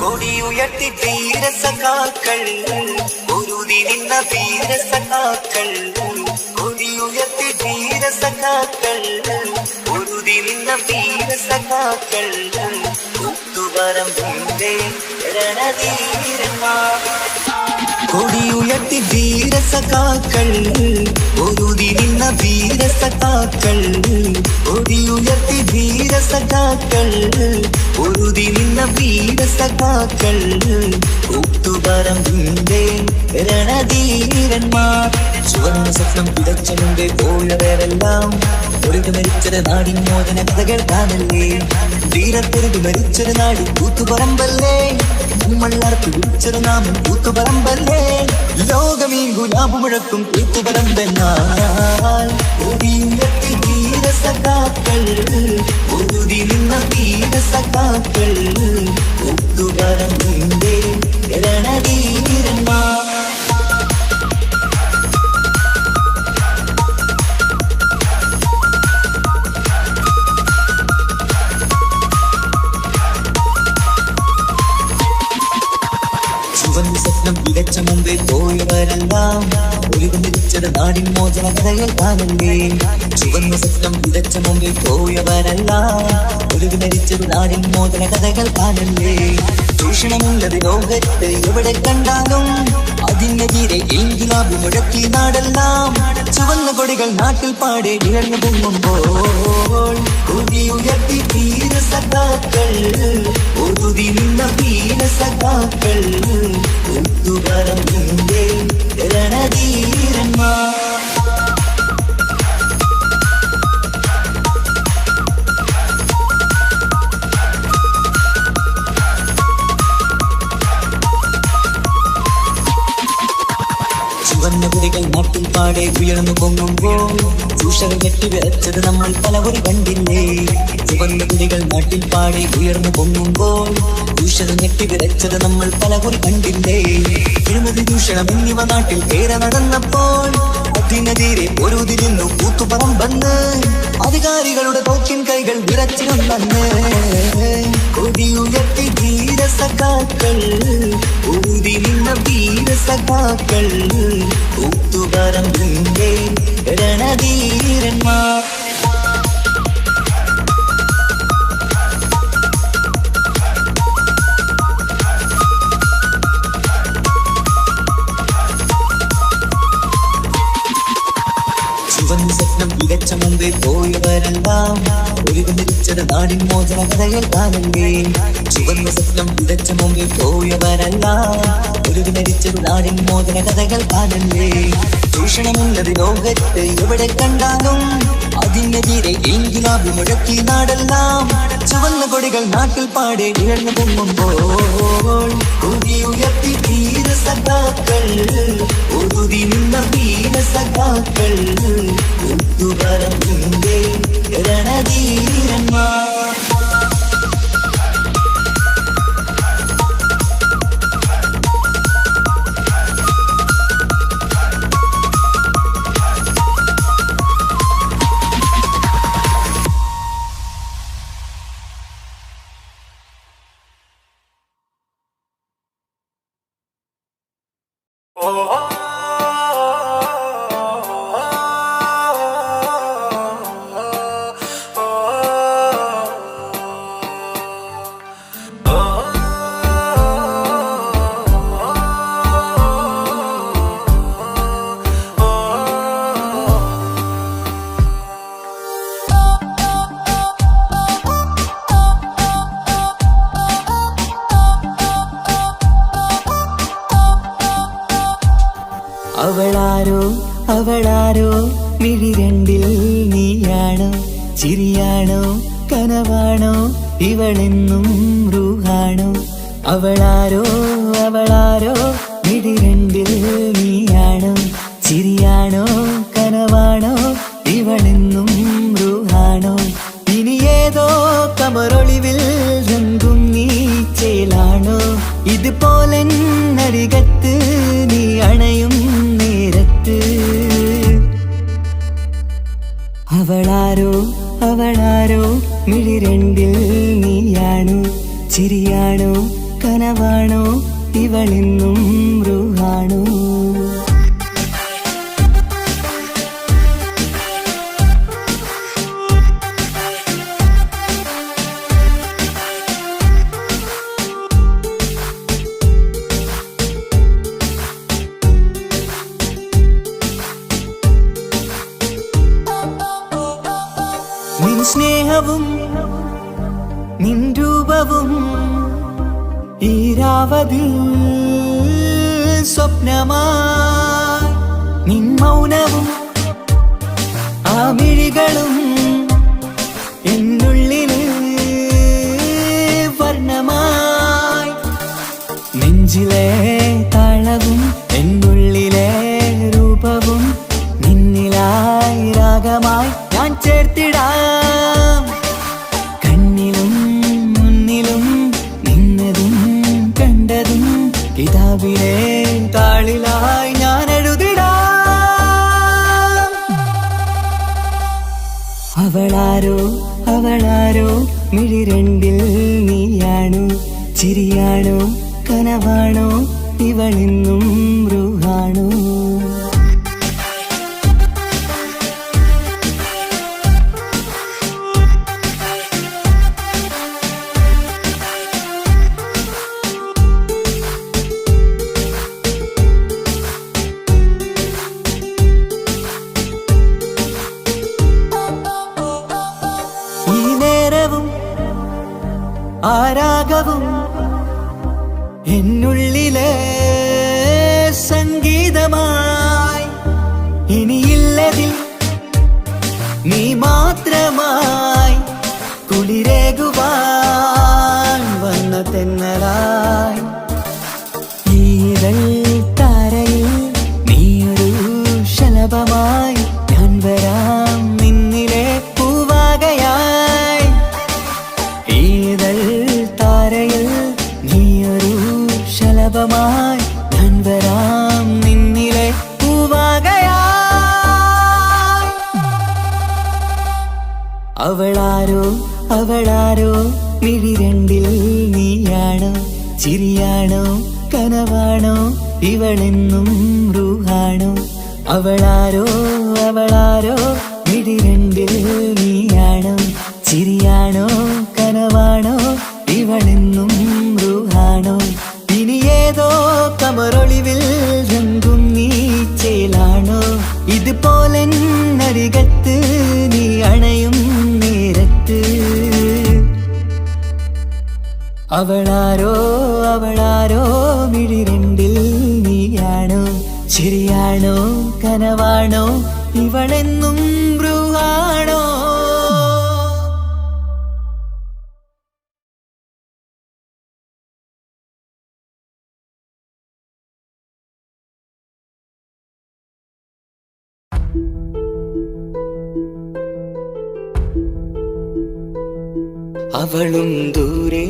കൊടിയുയർത്തി വീരസഖാക്കൾ പൊരുതി നിന്ന വീരസഖാക്കൾ. കൊടിയുയർത്തി വീരസഖാക്കൾ പൊരുതി നിന്ന വീരസഖാക്കൾ. കൂത്തുപറമ്പിന്റെ രണധീരന്മാർ. കൊടിയുയർത്തി വീരസഖാക്കൾ പൊരുതി നിന്ന വീരസഖാക്കൾ. കൊടിയുയർത്തി വീരസഖാക്കൾ പൊരുതി നിന്ന വീരസഖാക്കൾ. കൂത്തുപറമ്പിന്റെ രണധീരന്മാർ. ചുവന്ന സ്വപ്നം പിടച്ച മുമ്പേ പോയവരെല്ലാം പൊരുതി മരിച്ചത് നാടിൻ മോചന കഥ കേൾക്കാനല്ലേ. ധീരപ്പൊരുതി മരിച്ചൊരു നാടി കൂത്തുപറമ്പല്ലേ. മള്ളാർക്ക് വിളിച്ചൊരു നാമം കൂത്തുപറമ്പല്ലേ. ലോകമീ ഗുലാബ് മുഴക്കും കൂത്തുപറമ്പെന്നാൽ. കൊടിയുയർത്തി വീരസഖാക്കൾ പൊരുതി നിന്ന വീരസഖാക്കൾ. കൂത്തുപറമ്പിന്റെ രണധീരന്മാർ. ചുവന്ന സ്വപ്നം വിതച്ച മുമ്പേ പോയവരെല്ലാം ഒരുമിച്ചത് നാടിൻ മോചന കഥകൾ കാണണ്ടേ. ചുവന്ന സ്വപ്നം വിതച്ച മുമ്പേ പോയവരെല്ലാം ഒരുമിച്ചത് നാടിൻ മോചന കഥകൾ കാണണ്ടേ. ചൂഷണമുള്ളത് ലോകത്ത് എവിടെ കണ്ടാലും അതിനെതിരെ ഇൻകിലാബ് മുഴക്കി നാടെല്ലാം. ചുവന്ന കൊടികൾ നാട്ടിൽ പാടെ ഉയർന്നു പൊങ്ങുമ്പോൾ ഉയർത്തി വീരസഖാക്കൾ, ഒതുതി നിന്ന വീരസഖാക്കൾ, ഒത്തുപറമ്പിന്റെ രണധീരന്മാർ. ചുവന്ന കുടികൾ നാട്ടിൽ പാടെ ഉയർന്നു പൊങ്ങുമ്പോൾ ചൂഷകൾ കെട്ടിവെച്ചത് നമ്മൾ പലവരും കണ്ടില്ലേ. ചുവന്ന കുടികൾ നാട്ടിൽ പാടെ ഉയർന്നു പൊങ്ങുമ്പോൾ ചൂഷകൾ കെട്ടിവെച്ചത് നമ്മൾ പലവരും കണ്ടില്ലേ. അഴിമതി ചൂഷണം എന്നിവ നാട്ടിൽ ഏറെ നടന്നപ്പോൾ അതിനെതിരെ പൊരുതിരുന്നു കൂത്തുപറമ്പെന്ന് അധികാരികളുടെ തോക്കിൻ കൈകൾ വിറച്ചിരുന്നെന്ന്. കൊടിയുയർത്തി ധീരസഖാക്കൾ, ഊതി നിന്ന വീരസഖാക്കൾ, കൂത്തുപറമ്പിന്റെ രണധീരന്മാർ. ചുവന്ന സ്വപ്നം വിതച്ച മുമ്പേ പോയവരെല്ലാം ഒരുമിച്ചത് നാടിൻ മോചന കഥകൾ കാണണ്ടേ. ചുവന്ന സ്വപ്നം വിതച്ച മുമ്പേ പോയവരെല്ലാം ഒരുമിച്ചത് നാടിൻ മോചന കഥകൾ കാണണ്ടേ. ചൂഷണമുള്ളത് ലോകത്ത് എവിടെ കണ്ടാലും അതിനെതിരെ ഇൻകിലാബ് മുഴക്കി നാടെല്ലാം. ചുവന്ന കൊടികൾ നാട്ടിൽ പാടെ ഉയർന്നു പൊങ്ങുമ്പോൾ ഉയർത്തി വീരസഖാക്കൾ, ഒതുതി നിന്ന വീരസഖാക്കൾ, ഒത്തുപറമ്പിന്റെ രണധീരന്മാർ. അവളാരോ അവളാരോ മിഴി രണ്ടിൽ നീയാണോ, ചിരിയാണോ കനവാണോ ഇവളെന്നും റൂഹാണോ. അവളാരോ അവളാരോ മിഴി രണ്ടിൽ നീയാണോ, ചിരിയാണോ കനവാണോ ഇവളെന്നും റൂഹാണോ. ഇനി ഏതോ കമറൊളിവിൽ രംഗും നീ ചേലാണോ, ഇതുപോലെ നരികത്ത് നീ അണയും നേരത്ത്. അവളാരോ അവളാരോ മിഴി രണ്ടിൽ നീയാണോ, ചിരിയാണോ കനവാണോ ഇവളെന്നും റൂഹാണോ. നിൻ സ്നേഹവും നിൻ രൂപവും ഈരാവതിൽ സ്വപ്നമായി, നിൻ മൗനവും ആ മിഴികളും എന്നുള്ളിൽ വർണ്ണമായി. നെഞ്ചിലെ താളവും എന്നുള്ളിലെ രൂപവും നിന്നിലായി രാഗമായി ഞാൻ ചേർത്തിടാം. കണ്ണിലും മുന്നിലും നിന്നതും കണ്ടതും താളിലായി ഞാൻ എഴുതിടാം. അവളാരോ അവളാരോ മിഴിരണ്ടിൽ നീയാണോ, ചിരിയാണോ കനവാണോ ഇവളിന്നും റൂഹാണോ? ഈ നേരവും ആരാഗവും എന്നുള്ളിലെ സംഗീതമായി, ഇനിയില്ലതിൽ നീ മാത്രമായി കുളിരേകുവാൻ വന്ന തെന്നലായി. ഈതൾ താരയിൽ നീയൊരു ശലഭമായി, ഞാൻ വരാം നിന്നിലെ പൂവാകയായി. ഈതൾ താരയിൽ നീയൊരു ശലഭമായി, ഞാൻ വരാം നിന്നിലെ പൂവാകയായി. അവളാരോ അവളാരോ മിഴിരണ്ടിൽ നീയാണോ, ചിരിയാണോ കനവാണോ ഇവളെന്നും റൂഹാണോ? അവളാരോ അവളാരോ മിഴിരണ്ടിൽ നീയാണോ, ചിരിയാണോ കനവാണോ ഇവളെന്നും റൂഹാണോ? ഇനി ഏതോ കമറൊളിവിൽ രംഗും നീ ചേലാണോ? ഇതുപോലെ നരികത്ത് നീ അണയും നേരത്ത്. അവളാരോ അവളാരോ മിഴിരണ്ടിൽ നീയാണോ, ചിരിയാണോ കനവാണോ ഇവളെന്നും റൂഹാണോ? അവളും ദൂരെ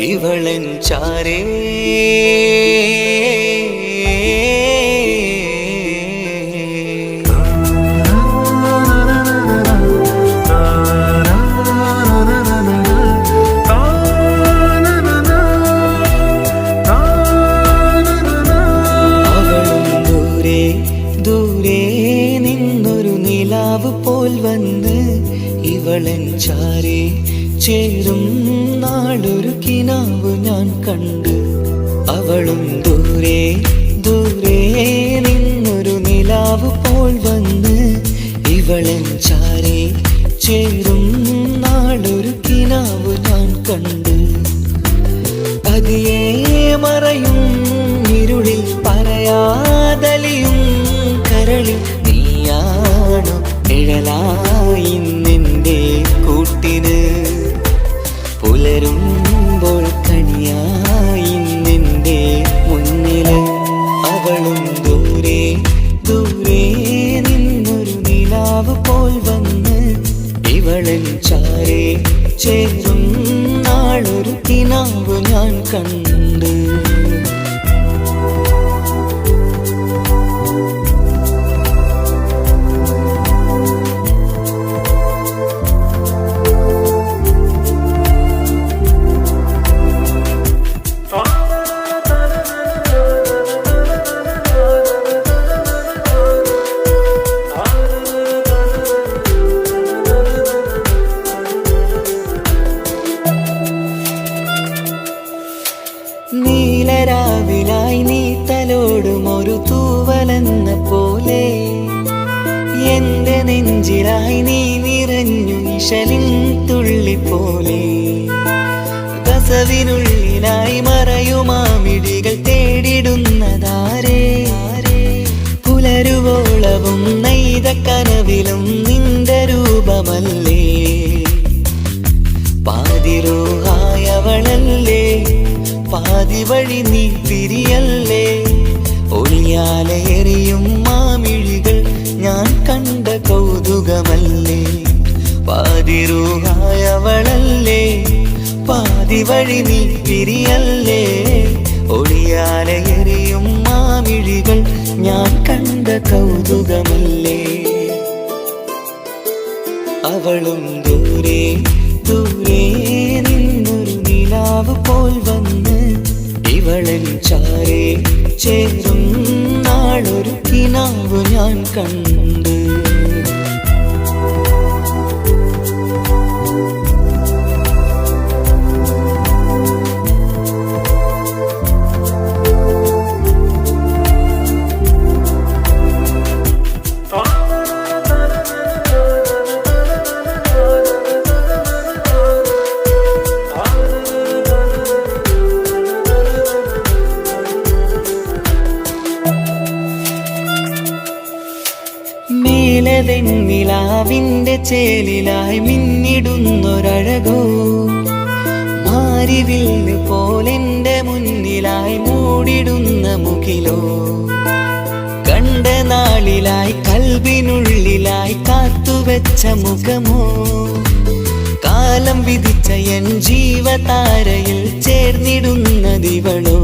ഇവളൻ ചാരേ, പോൽ വന്ന് ഇവളൻ ചാരേ ചേരും നാളൊരു കിനാവ് ഞാൻ കണ്ട്. അവളും ദൂരെ ദൂരെ നിന്നൊരു നിലാവ് പോൽ വന്ന് ഇവളൻ ചാരേ ചേരും നാളൊരു കിനാവ് ഞാൻ കണ്ട്. പതിയെ മറയും ഇരുളിൽ പറയാതലിയും കരളിൽ നീയാണോ നിഴലായി നിന്റെ കൂട്ടിന്, പുലരുമ്പോൾ കണിയായി നിന്റെ മുന്നില്. അവളും ദൂരെ ദൂരെ നിന്നൊരു നിലാവ് പോൽ വന്ന് ഇവളൻ ചാരേ ചേരും നാളൊരു കിനാവ് ഞാൻ കണ്ട്. നീലരാവിലായി നീ തലോടും ഒരു തൂവലെന്ന പോലെ എന്റെ നെഞ്ചിലായി നീ നിറഞ്ഞു ഇശലിൻ തുള്ളി പോലെ. കസവിനുള്ളിലായി മറയുമാമിടികൾ തേടിടുന്നതാരേ, പുലരുവോളവും നെയ്ത കനവിലും നിന്റെ രൂപമല്ലേ. പാതിരൂഹായവളല്ലേ, പാതി വഴി നീ തിരിയല്ലേ. ഒളിയാലെറിയും മാമിഴികൾ ഞാൻ കണ്ട കൗതുകമല്ലേ. പാതിരൂ റൂഹായവളല്ലേ പാതി വഴി നീ പിരിയല്ലേ ഒളിയാലെ എറിയും മാമിഴികൾ ഞാൻ കണ്ട കൗതുകമല്ലേ അവളും ദൂരെ ദൂരെ നിന്നൊരു നിലാവ് പോൽ വന്ന് ഇവളൻ ചാരേ ചേരും നാളൊരു കിനാവ് ഞാൻ കണ്ട് നിലാവിന്റെ ചേലിലായി മിന്നിടുന്നൊരഴകോ മാരിവില്ല് പോലെന്റെ മുന്നിലായി മൂടിടുന്ന മുകിലോ കണ്ട നാളിലായി കൽബിനുള്ളിലായി കാത്തുവെച്ച മുഖമോ കാലം വിധിച്ച എൻ ജീവതാരയിൽ ചേർന്നിടുന്നതിവളോ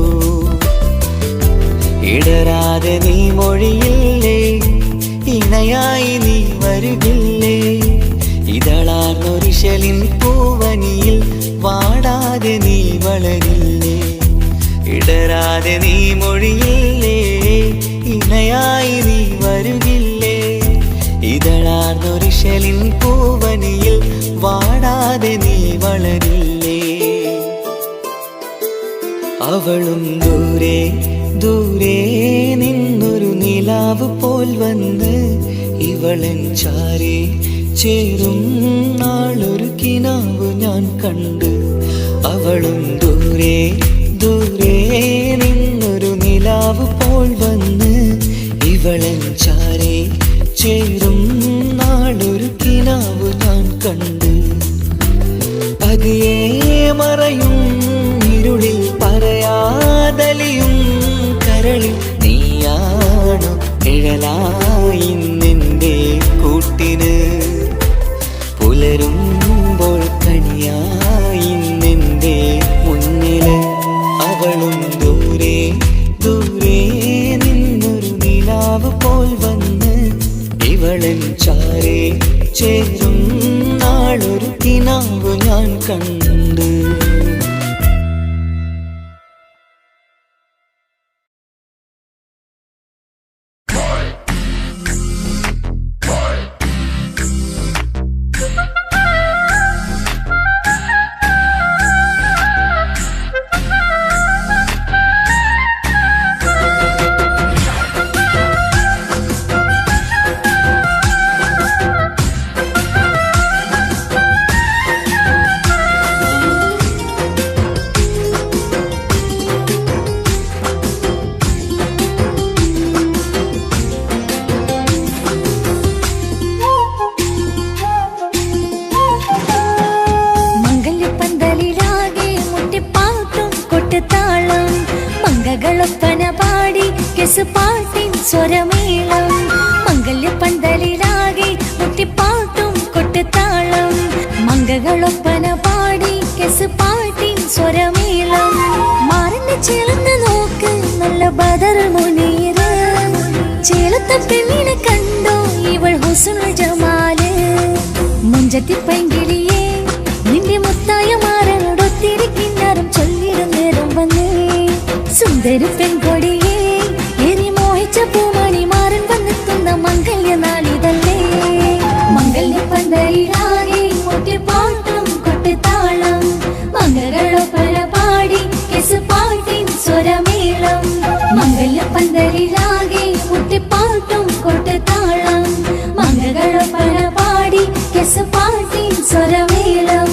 ഇടരാതെ നീ മൊഴിയില്ലേ ഇണയായി നീ വരുകില്ലേ ഇതളാർന്നൊരിശലിൻ പൂവനിയിൽ വാടാതെ നീ വളരില്ലേ ഇടരാതെ നീ മൊഴിയില്ലേ ഇണയായി നീ വരുകില്ലേ ഇതളാർന്നൊരിശലിൻ പൂവനിയിൽ വാടാതെ നീ വളരില്ലേ അവളും ദൂരെ ദൂരെ നിന്നൊരു നിലാവ് പോൽ വന്ന് ഇവളൻ ചാരേ ചേരും നാളൊരു കിനാവ് ഞാൻ കണ്ട് അവളും ദൂരെ ദൂരെ നിന്നൊരു നിലാവ് പോൽ വന്ന് ഇവളൻ ചാരേ ചേരും നാളൊരു കിനാവ് ഞാൻ കണ്ട് പതിയെ മറയും ഇരുളിൽ പറയാതലിയും കരളിൽ നീയാണു നിഴലായി നിന്റെ കൂട്ടിന് പുലരുമ്പോൾ കണിയായി നിന്റെ മുന്നില് അവളും ദൂരെ ദൂരെ നിന്നൊരു നിലാവ് പോൽ വന്ന് ഇവളൻ ചാരേ ചേരും നാളൊരു കിനാവ് ഞാൻ കണ്ട് പാട്ടിൻ സ്വരമേളം മംഗല്യപ്പന്തലിലാകെ മുട്ടിപ്പാട്ടും കൊട്ടുതാളം മംഗകളൊപ്പന പാടി കെസ് പാട്ടിൻ സ്വരമേളം മാറിന്റെ ചേർന്ന് നോക്ക് നല്ല ബദർ മുനീറ് ചേലത്തെ പെണ്ണിനെ കണ്ടോ ഇവൾ ഹുസ്നുൽ ജമാല് മുഞ്ചത്തി പൈങ്കിളിയെ നിന്റെ മുത്തായ മാറനോടൊത്തിരി കിന്നാരം ചൊല്ലിടുന്നേരം വന്നേ സുന്ദരി പെൺകൊടിയെ പൂമണി മാറൻ വന്നെത്തുന്ന മംഗല്യ നാളിതല്ലേ മംഗല്യപ്പന്തലിലാകെ മുട്ടിപ്പാട്ടും കൊട്ടുതാളം മംഗളൊപ്പന പാടി കെസ് പാട്ടിൻ സ്വരമേളം മംഗല്യപ്പന്തലിലാകെ മുട്ടിപ്പാട്ടും കൊട്ടുതാളം മംഗളൊപ്പന പാടി കെസ് പാട്ടിൻ സ്വരമേളം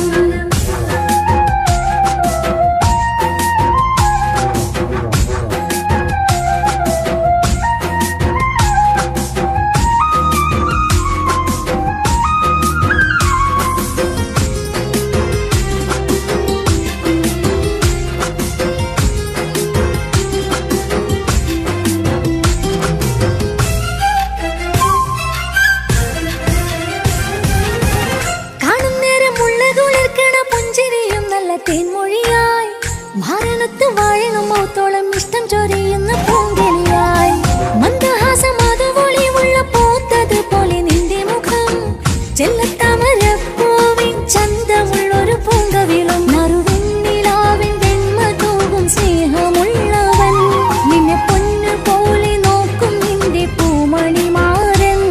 ചിറകുലർക്കണ പുഞ്ചിരിയും നല്ല തേൻമൊഴിയായി മരണത്ത് വാഴണം മൗത്തോളം ഇഷ്ടം ചൊരിയുന്ന പൂങ്കിളിയായി മന്ദഹാസം അതുപൊളിയുള്ള പൂത്തത് പോലെ നിന്റെ മുഖം ചെല്ലത്താമരപ്പൂവിൻ ചന്തമുള്ളൊരു പൂങ്കവിളും നറുവെണ്ണിലാവിൻ വെണ്മ തൂകും സ്നേഹമുള്ളവൻ നിന്നെ പൊന്നു പോലെ നോക്കും നിന്റെ പൂമണിമാരൻ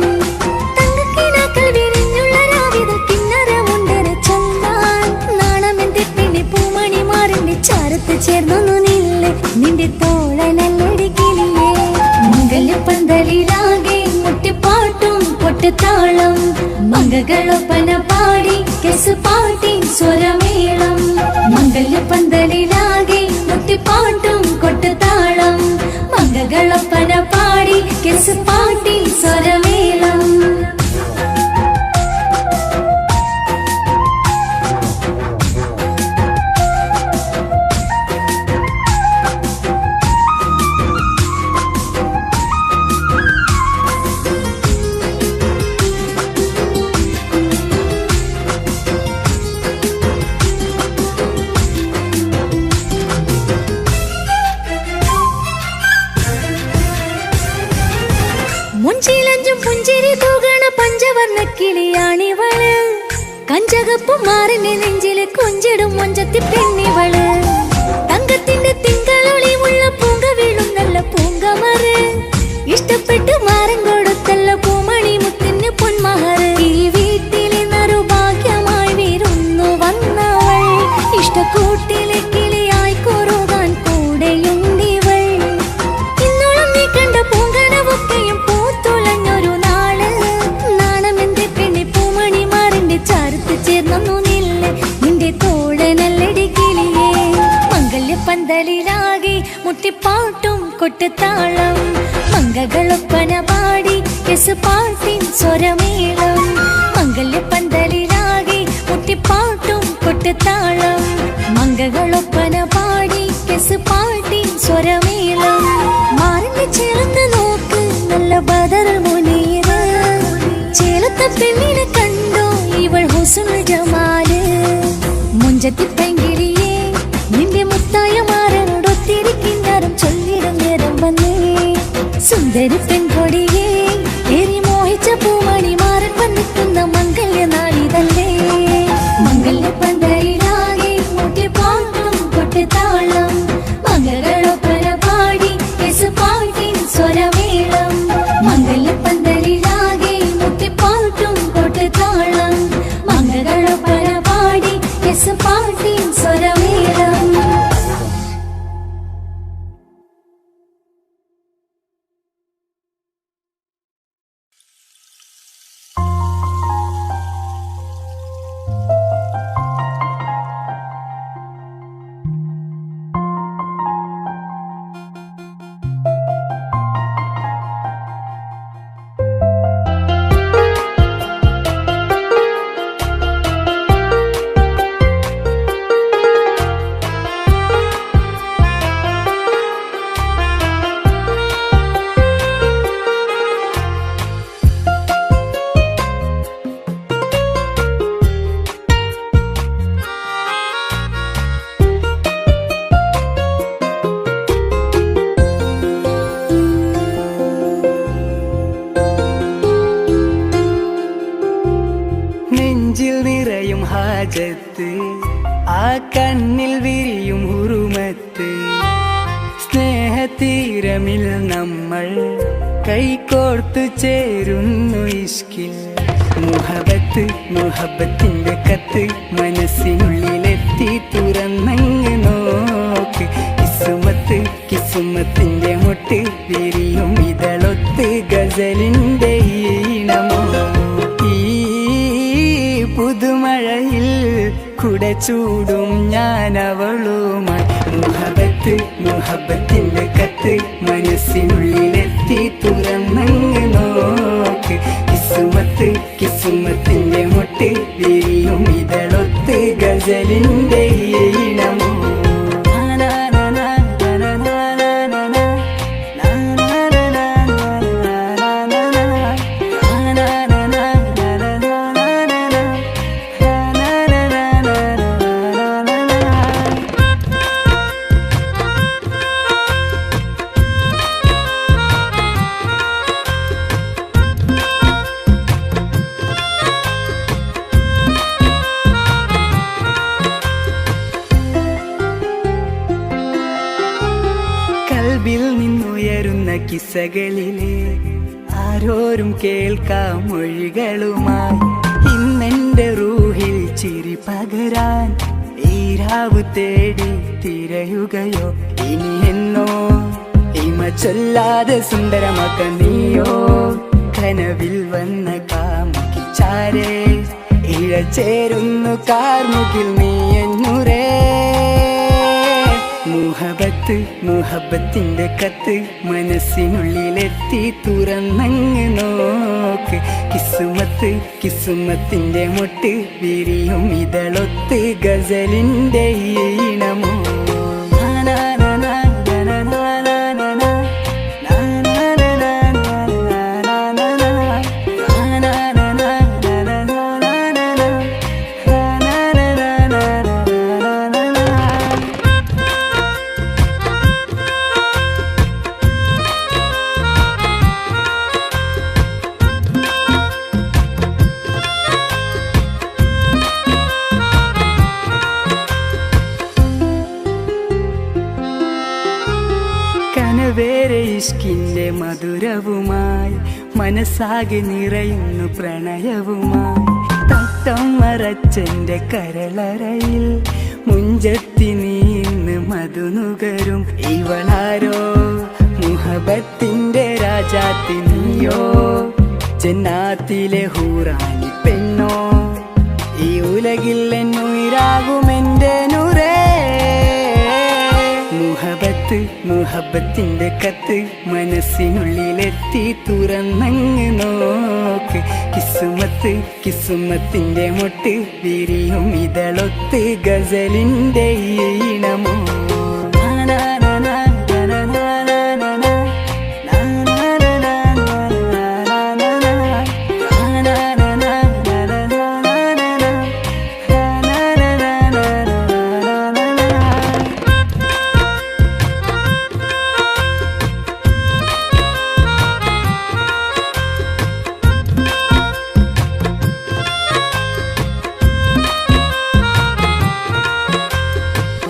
തങ്കക്കിനാക്കൾ വിരിഞ്ഞുള്ള രാവിലെ കിന്നരമുണ്ടര ചൊല്ലാൻ നാണമെന്റെ പെണ്ണെ പൂമണിമാരന്റെ ചാരത്ത് ചേർന്നൊന്നു നില്ലേ നിന്റെ തോളനല്ലടി കിളിയേ മംഗല്യപ്പന്തലിലാകെ മുട്ടിപ്പാട്ടും കൊട്ടുതാളം മംഗകളൊപ്പന പാടി കെസുപാട്ടിൻ സ്വരമേളം മംഗല്യപ്പന്തലിലാകെ മുട്ടിപ്പാട്ടും കൊട്ടുതാളം മംഗകളൊപ്പന പാടി കെസുപാട്ടിൻ സ്വരമേളം മുഞ്ചിലഞ്ചും പുഞ്ചിരി തൂകണ പഞ്ചവർണ്ണ കിളിയാണിവള് കഞ്ചകപ്പും മാറിന്റെ നെഞ്ചില് കൊഞ്ചിടും മൊഞ്ചത്തി പെണ്ണിവള് തങ്കത്തിന്റെ തിങ്കളൊളിമുള്ള പൂങ്ക വീഴും നല്ല പൂങ്കമറ് ഇഷ്ടപ്പെട്ട് മാറൻ കൊടുത്തല്ല പൂമണി മുത്തിന് പൊന്മഹറ് ഈ വീട്ടിലെ നറുഭാഗ്യമായി വീരുന്നു വന്നവൾ ഇഷ്ടക്കൂട്ടിലെ കിളിയായി കൊറുകാൻ കൂടെയുണ്ടിവൾ ഇന്നോളം നീ കണ്ട പൂങ്കനവൊക്കെയും പൂത്തുലഞ്ഞൊരു നാള് നാണമെന്റെ പെണ്ണെ പൂമണിമാറിന്റെ ചാരത്ത് ചേർന്നു നില്ലേ നിന്റെ തോഴനല്ലടി കിളിയേ മംഗല്യപ്പന്തലിലാകെ മുട്ടിപ്പാട്ടും കൊട്ടുതാളം മംഗകളൊപ്പന പാടി കെസുപാട്ടിൻ സ്വരമേളം മംഗല്യപ്പന്തലിലാകെ മുട്ടിപ്പാട്ടും കൊട്ടുതാളം മംഗകളൊപ്പന പാടി കെസുപാട്ടിൻ സ്വരമേളം മാറിന്റെ ചേർന്ന് നോക്ക് നല്ല ബദറുൽ മുനീറ് ചേലത്തെ പെണ്ണിനെ കണ്ടോ ഇവൾ ഹുസ്നുൽ ജമാല് മുഞ്ചത്തി പെങ്കിളിയേ നിന്റെ മുത്തായ മാറനോടൊത്തിരിക്കിന്നാരും ചൊല്ലിടും നേരം വന്നേ സുന്ദരി പെൺകൊടിയേ ഏറി മോഹിച്ച പൂമണി മാറൻ വന്നിട്ടുന്ന മംഗല്യ നാളിതല്ലേ മംഗല്യപ്പന്തലിലാകെ മുട്ടിപ്പാട്ടും കൊട്ടുതാളം മംഗകളൊപ്പന പാടി കെസുപാട്ടിൻ സ്വരമേളം മംഗല്യപ്പന്തലിലാകെ മുട്ടിപ്പാട്ടും കൊട്ടുതാളം മംഗകളൊപ്പന പാടി കെസുപാട്ടിൻ സ്വരമേളം ഹാജത്ത് ആ കണ്ണിൽ വിരിയും ഉറുമത്ത് സ്നേഹതീരമിൽ നമ്മൾ കൈകോർത്തു ചേരുന്നു ഇഷ്കിൽ മുഹബത്ത് മുഹബത്തിന്റെ കത്ത് മനസ്സിനുള്ളിലെത്തി തുറന്നങ്ങ് നോക്ക് കിസുമത്ത് കിസുമത്തിന്റെ മുട്ട് വിരിയും ഇതളൊത്ത് ഗസലിന്റെ ഈണമോ ഈ പുതുമഴയിൽ കുട ചൂടും ഞാൻ അവളുമായി മുഹബത്ത് മുഹബത്തിന്റെ കത്ത് മനസ്സിനുള്ളിലെത്തി തുറന്നങ്ങ് നോക്ക് കിസുമത്ത് കിസുമത്തിന്റെ മുട്ട് വിരിയും ഇതളൊത്ത് ഗസലിന്റെ ഈണമോ കിസ്സകളിലെ ആരോരും കേൾക്കാം മൊഴികളുമായി ഇന്നെന്റെ റൂഹിൽ ചിരി പകരാൻ ഈരാവ് തേടി തിരയുകയോ ഇനി എന്നോ ഇമ ചൊല്ലാതെ സുന്ദരമാക്ക നീയോ കനവിൽ വന്ന കാമുകി ചാരേ ഇഴ ചേരുന്നു കാർമുകിൽ നീ എന്നൂരേ മുഹബത്ത് മുഹബത്തിന്റെ കത്ത് മനസ്സിനുള്ളിലെത്തി തുറന്നങ്ങ് നോക്ക് കിസുമത്ത് കിസുമത്തിന്റെ മൊട്ട് വിരിയും ഇതളൊത്ത് ഗസലിന്റെ ഈണമോ കനവേറെ ഇഷ്കിന്റെ മധുരവുമായി മനസ്സാകെ നിറയുന്നു പ്രണയവുമായി തട്ടം മറച്ചെന്റെ കരളറയിൽ മുഞ്ചത്തി നീന്ന് മധുനുകരും ഇവളാരോ മുഹബത്തിന്റെ രാജാത്തി നീയോ ജന്നാത്തിലെ ഹൂറാനി പെണ്ണോ ഈ ഉലകിൽ എന്നുയിരാകുമെന്റെ നൂറേ മുഹബത്ത് മുഹബത്തിന്റെ കത്ത് മനസ്സിനുള്ളിലെത്തി തുറന്നങ്ങ് നോക്ക് കിസുമത്ത് കിസുമത്തിന്റെ മൊട്ട് വിരിയും ഇതളൊത്ത് ഗസലിന്റെ ഈണമോ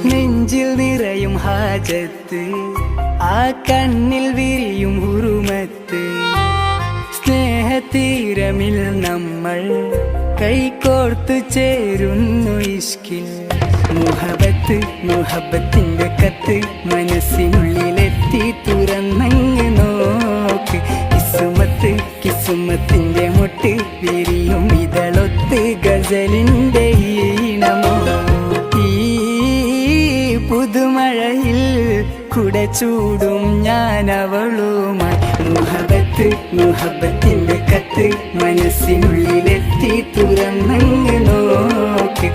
നെഞ്ചിൽ നിറയും ഹാജത്ത് ആ കണ്ണിൽ വിരിയും ഉറുമത്ത് സ്നേഹതീരമിൽ നമ്മൾ കൈകോർത്തു ചേരുന്നു ഇഷ്കിൽ മുഹബത്ത് മുഹബത്തിന്റെ കത്ത് മനസ്സിനുള്ളിലെത്തി തുറന്നങ്ങ് നോക്ക് കിസുമത്ത് കിസുമത്തിന്റെ മൊട്ട് വിരിയും ഇതളൊത്ത് ഗസലിന്റെ ഈണമോ പുതുമഴയിൽ കുട ചൂടും ഞാൻ അവളുമായി മുഹബത്ത് മുഹബത്തിന്റെ കത്ത് മനസ്സിനുള്ളിലെത്തി തുറന്നങ്ങ് നോക്ക്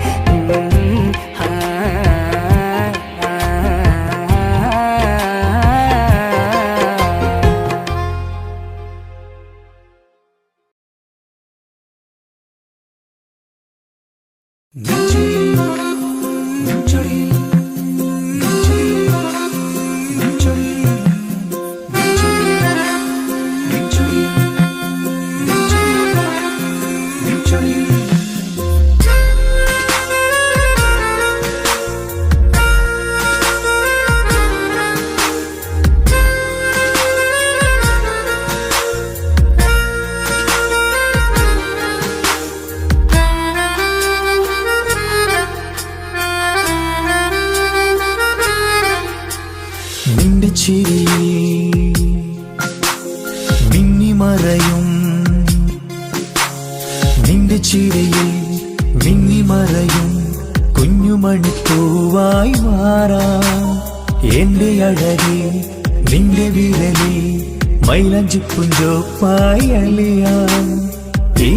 ചിരിയിൽ മിന്നിമറയും നിന്റെ ചിരിയിൽ മിന്നിമറയും കുഞ്ഞുമണിപ്പൂവായി മാറാം എന്റെ അഴകി നിന്റെ വിരലിൽ മൈലഞ്ചിപ്പുഞ്ചോപ്പായി അലിയാം ഈ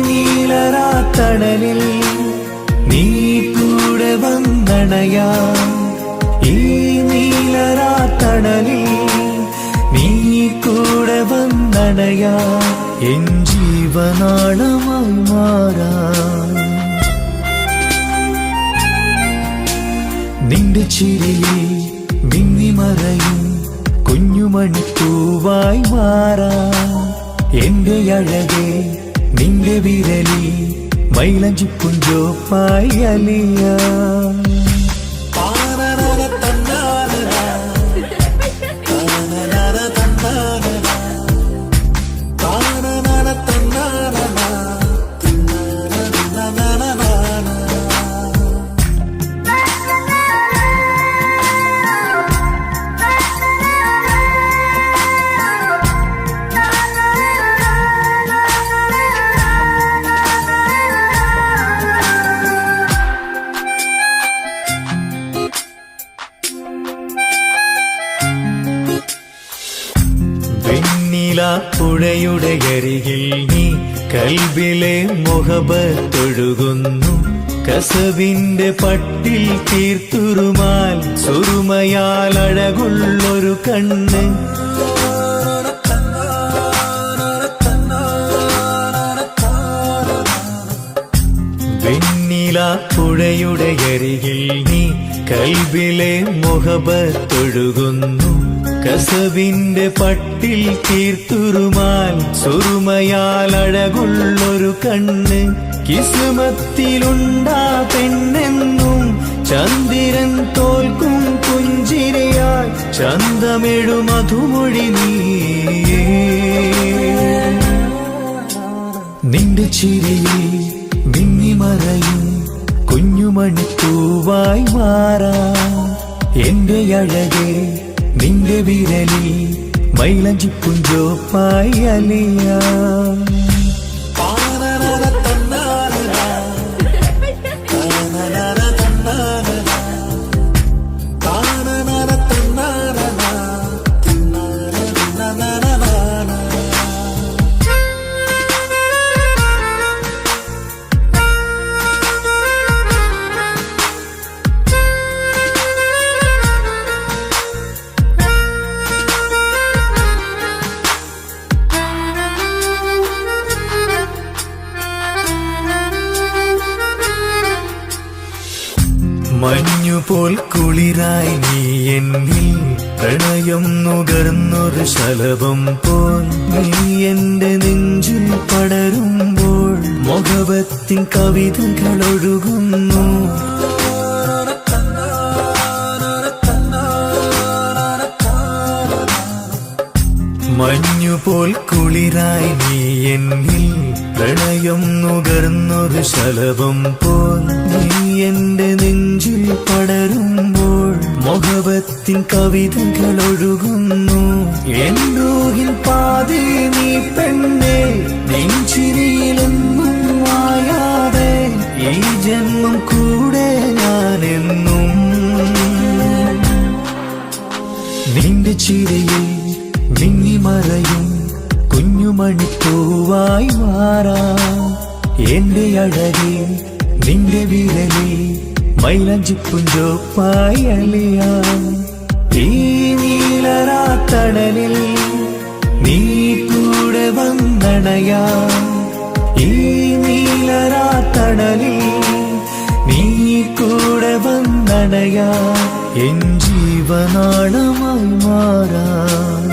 നീലരാത്തണലിൽ നീ കൂടെ വന്നണയാം ഈ നീലരാത്തണലിൽ നീ കൂടെ വന്നണയാ എൻ ജീവനാളമായി മാറാം നിന്റെ ചിരിയിൽ മിന്നിമറയും കുഞ്ഞുമണിപ്പൂവായി മാറാം എന്റെ അഴകെ നിന്റെ വിരലിൽ മൈലഞ്ചിപ്പുഞ്ചോപ്പായി അലിയാം തന്നാന വെണ്ണിലാപ്പുഴയുടെ അരികിൽ നീ കൽബിലെ മുഹബത്തൊഴുകുന്നു കസവിന്റെ പട്ടിൽ തീർത്തുറുമാൽ സുറുമയാൽ അഴകുള്ളൊരു കണ്ണ് വെണ്ണിലാപ്പുഴയുടെ അരികിൽ നീ കൽബിലെ മുഹബത്തൊഴുകുന്നു കസവിന്റെ പട്ടിൽ തീർത്തുറുമാൽ സുറുമയാൽ അഴകുള്ളൊരു കണ്ണ് കിസ്മത്തിലുണ്ടാ പെണ്ണെന്നും ചന്ദ്രൻ തോൽക്കും പുഞ്ചിരിയായി ചന്തമെഴു മധുമൊഴി നീയേ നിന്റെ ചിരിയിൽ മിന്നിമറയും കുഞ്ഞുമണിപ്പൂവായി മാറാം എന്റെ അഴകെ നിന്റെ വിരലിൽ മൈലഞ്ചിപ്പുഞ്ചോപ്പായി അലിയാം മഞ്ഞുപോൽ കുളിരായി നീ എന്നിൽ പ്രണയം നുകർന്നൊരു ശലഭം പോൽ നീ എന്റെ നെഞ്ചിൽ പടരുമ്പോൾ മുഖവത്തിൻ കവിതകൾ ഒഴുകുന്നു മഞ്ഞുപോൽ കുളിരായി നീ എന്നിൽ പ്രണയം നുകർന്നൊരു ശലഭം പോൽ നീ എന്റെ നെഞ്ചിൽ പടരുമ്പോൾ മുഖവത്തിൻ കവിതകൾ ഒഴുകുന്നു എൻ റൂഹിൻ പാതി നീ പെണ്ണെ നെഞ്ചിരിയിലെന്നും മായാതെ ഈ ജന്മം കൂടെ ഞാനെന്നും നിന്റെ ചിരിയിൽ മിന്നിമറയും കുഞ്ഞുമണിപ്പൂവായി മാറാം എന്റെ അഴകെ നിന്റെ വിരലിൽ മൈലഞ്ചിപ്പുഞ്ചോപ്പായി അലിയാം ഈ നീലരാത്തണലിൽ നീ കൂടെ വന്നണയാം ഈ നീലരാത്തണലിൽ നീ കൂടെ വന്നണയാം എൻ ജീവനാളമായി മാറാം